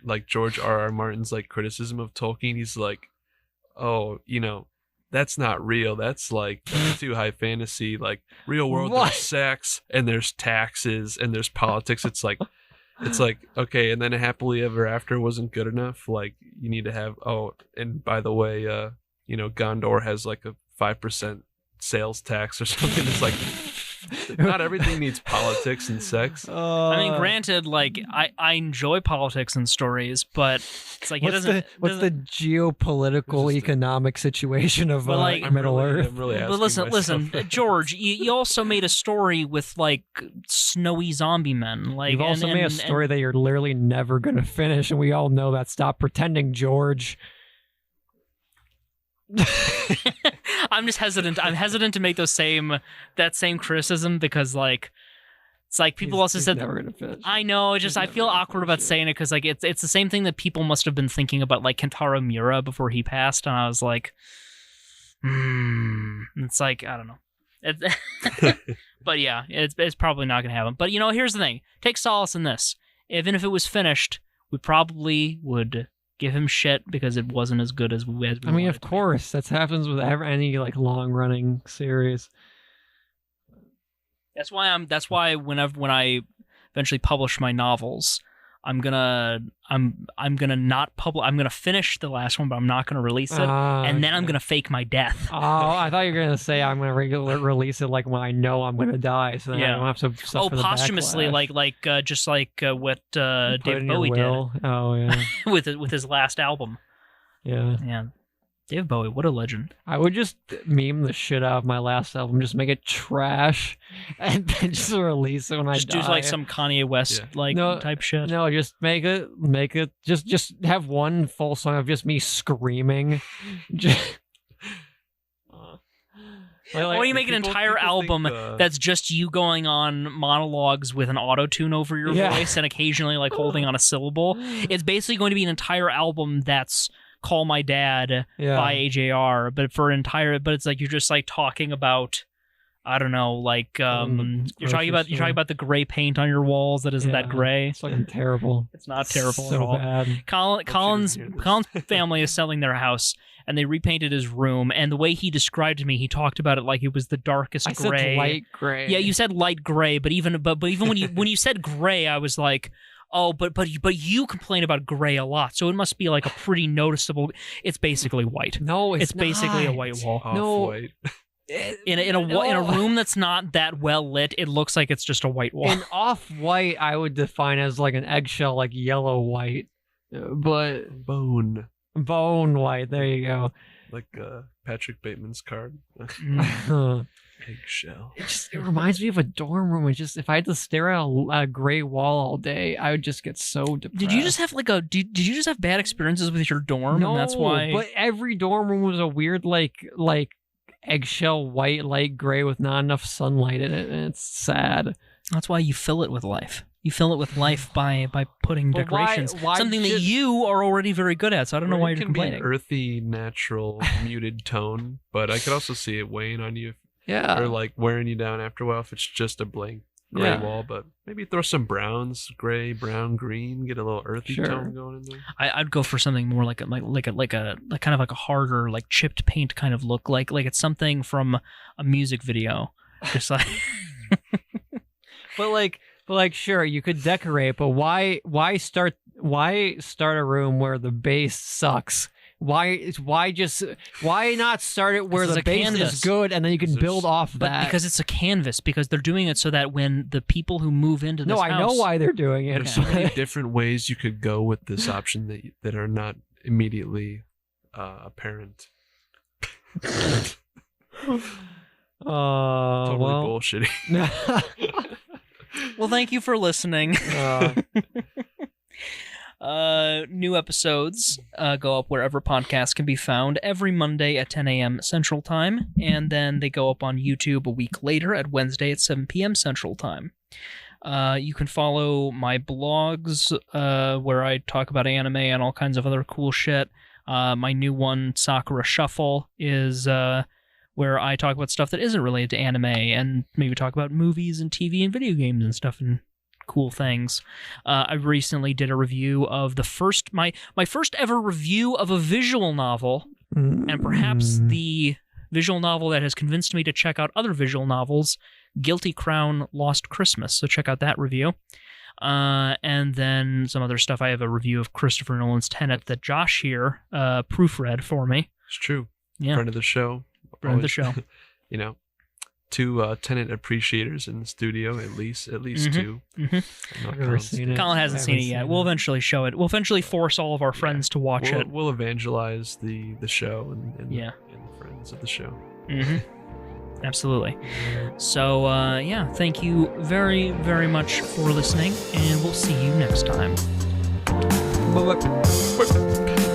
like George R.R. Martin's like criticism of Tolkien. He's like, oh, that's not real. That's like too high fantasy. Like real world, there's sex and there's taxes and there's politics. It's like okay, and then a happily ever after wasn't good enough. Like you need to have and by the way, Gondor has like a 5% sales tax or something. It's like not everything needs politics and sex. I mean, granted, like I enjoy politics and stories, but it's like what's the geopolitical economic situation of Middle Earth? But listen, George, you also made a story with like snowy zombie men. Like you've also made a story that you're literally never gonna finish, and we all know that. Stop pretending, George. I'm just hesitant. I'm hesitant to make that same criticism because like it's like people also said never gonna finish. I know, I feel awkward about saying it because like it's the same thing that people must have been thinking about like Kentaro Miura before he passed, and I was like, it's like I don't know. But yeah, it's probably not gonna happen. But here's the thing: take solace in this. Even if it was finished, we probably would give him shit because it wasn't as good as we I mean, of course, that happens with any like long running series. That's why when I eventually publish my novels, I'm gonna not publish. I'm gonna finish the last one, but I'm not gonna release it, and then I'm gonna fake my death. Oh, I thought you were gonna say I'm gonna release it like when I know I'm gonna die, so then I don't have to suffer the posthumously, backlash. just like what David Bowie did. Oh yeah, with his last album. Yeah. Yeah. David Bowie, what a legend. I would just meme the shit out of my last album, just make it trash, and then just release it when I die. Just do like some Kanye West type shit. No, just make it just have one full song of just me screaming. Or you make an entire album that's just you going on monologues with an auto-tune over your voice and occasionally like holding on a syllable. It's basically going to be an entire album that's Call My Dad by AJR, but it's like you're just like talking about, I don't know, like you're talking about the gray paint on your walls that isn't that gray. It's fucking terrible. It's not terrible so at all. Bad. Colin's family is selling their house, and they repainted his room. And the way he described to me, he talked about it like it was the darkest I gray. said light gray. Yeah, you said light gray, but even when you said gray, I was like, oh, but you complain about gray a lot, so it must be like a pretty noticeable. It's basically white. No, it's basically a not. white wall. Off-white. In a room that's not that well lit, it looks like it's just a white wall. An off-white I would define as like an eggshell, like yellow white, but Bone. bone white. There you go. Like Patrick Bateman's card. Eggshell. It reminds me of a dorm room. It's just if I had to stare at a gray wall all day, I would just get so depressed. Did you just have did you just have bad experiences with your dorm? No, and that's why. But every dorm room was a weird like eggshell white, light gray with not enough sunlight in it, and it's sad. That's why you fill it with life. You fill it with life by putting But decorations. why Something that just- you are already very good at. So I don't know why It you're can be complaining. an earthy, natural, muted tone, but I could also see it weighing on you, Yeah. or like wearing you down after a while if it's just a blank gray Yeah. wall. But maybe throw some browns, gray, brown, green, get a little earthy Sure. tone going in there. I'd go for something more like a kind of like a harder, like chipped paint kind of look, like it's something from a music video, just like. But like, sure, you could decorate, but why start a room where the base sucks? Why not start it where This is the a base canvas. is good and then you can There's- build off But that? because it's a canvas, because they're doing it so that when the people who move into this no, I know house- why they're doing it. There's so many different ways you could go with this option that are not immediately apparent. Totally well, bullshitty. Well, thank you for listening. New episodes go up wherever podcasts can be found every Monday at 10 a.m. Central Time, and then they go up on YouTube a week later at Wednesday at 7 p.m. Central Time. You can follow my blogs where I talk about anime and all kinds of other cool shit. My new one, Sakura Shuffle, is where I talk about stuff that isn't related to anime and maybe talk about movies and TV and video games and stuff and cool things. I recently did a review of my first ever review of a visual novel, and perhaps the visual novel that has convinced me to check out other visual novels, Guilty Crown Lost Christmas. So check out that review. And then some other stuff. I have a review of Christopher Nolan's Tenet that Josh here proofread for me. It's true. Yeah. Friend of the show. Friend of the show. You know, two Tenet appreciators in the studio, at least Mhm. two. Mhm. No I've never counts. seen it. Colin hasn't I seen it haven't yet. seen We'll it. eventually show it. We'll eventually force all of our friends to watch it. We'll evangelize the show and Yeah. and the friends of the show. Mm-hmm. Absolutely. So, yeah, thank you very, very much for listening, and we'll see you next time. Bye-bye.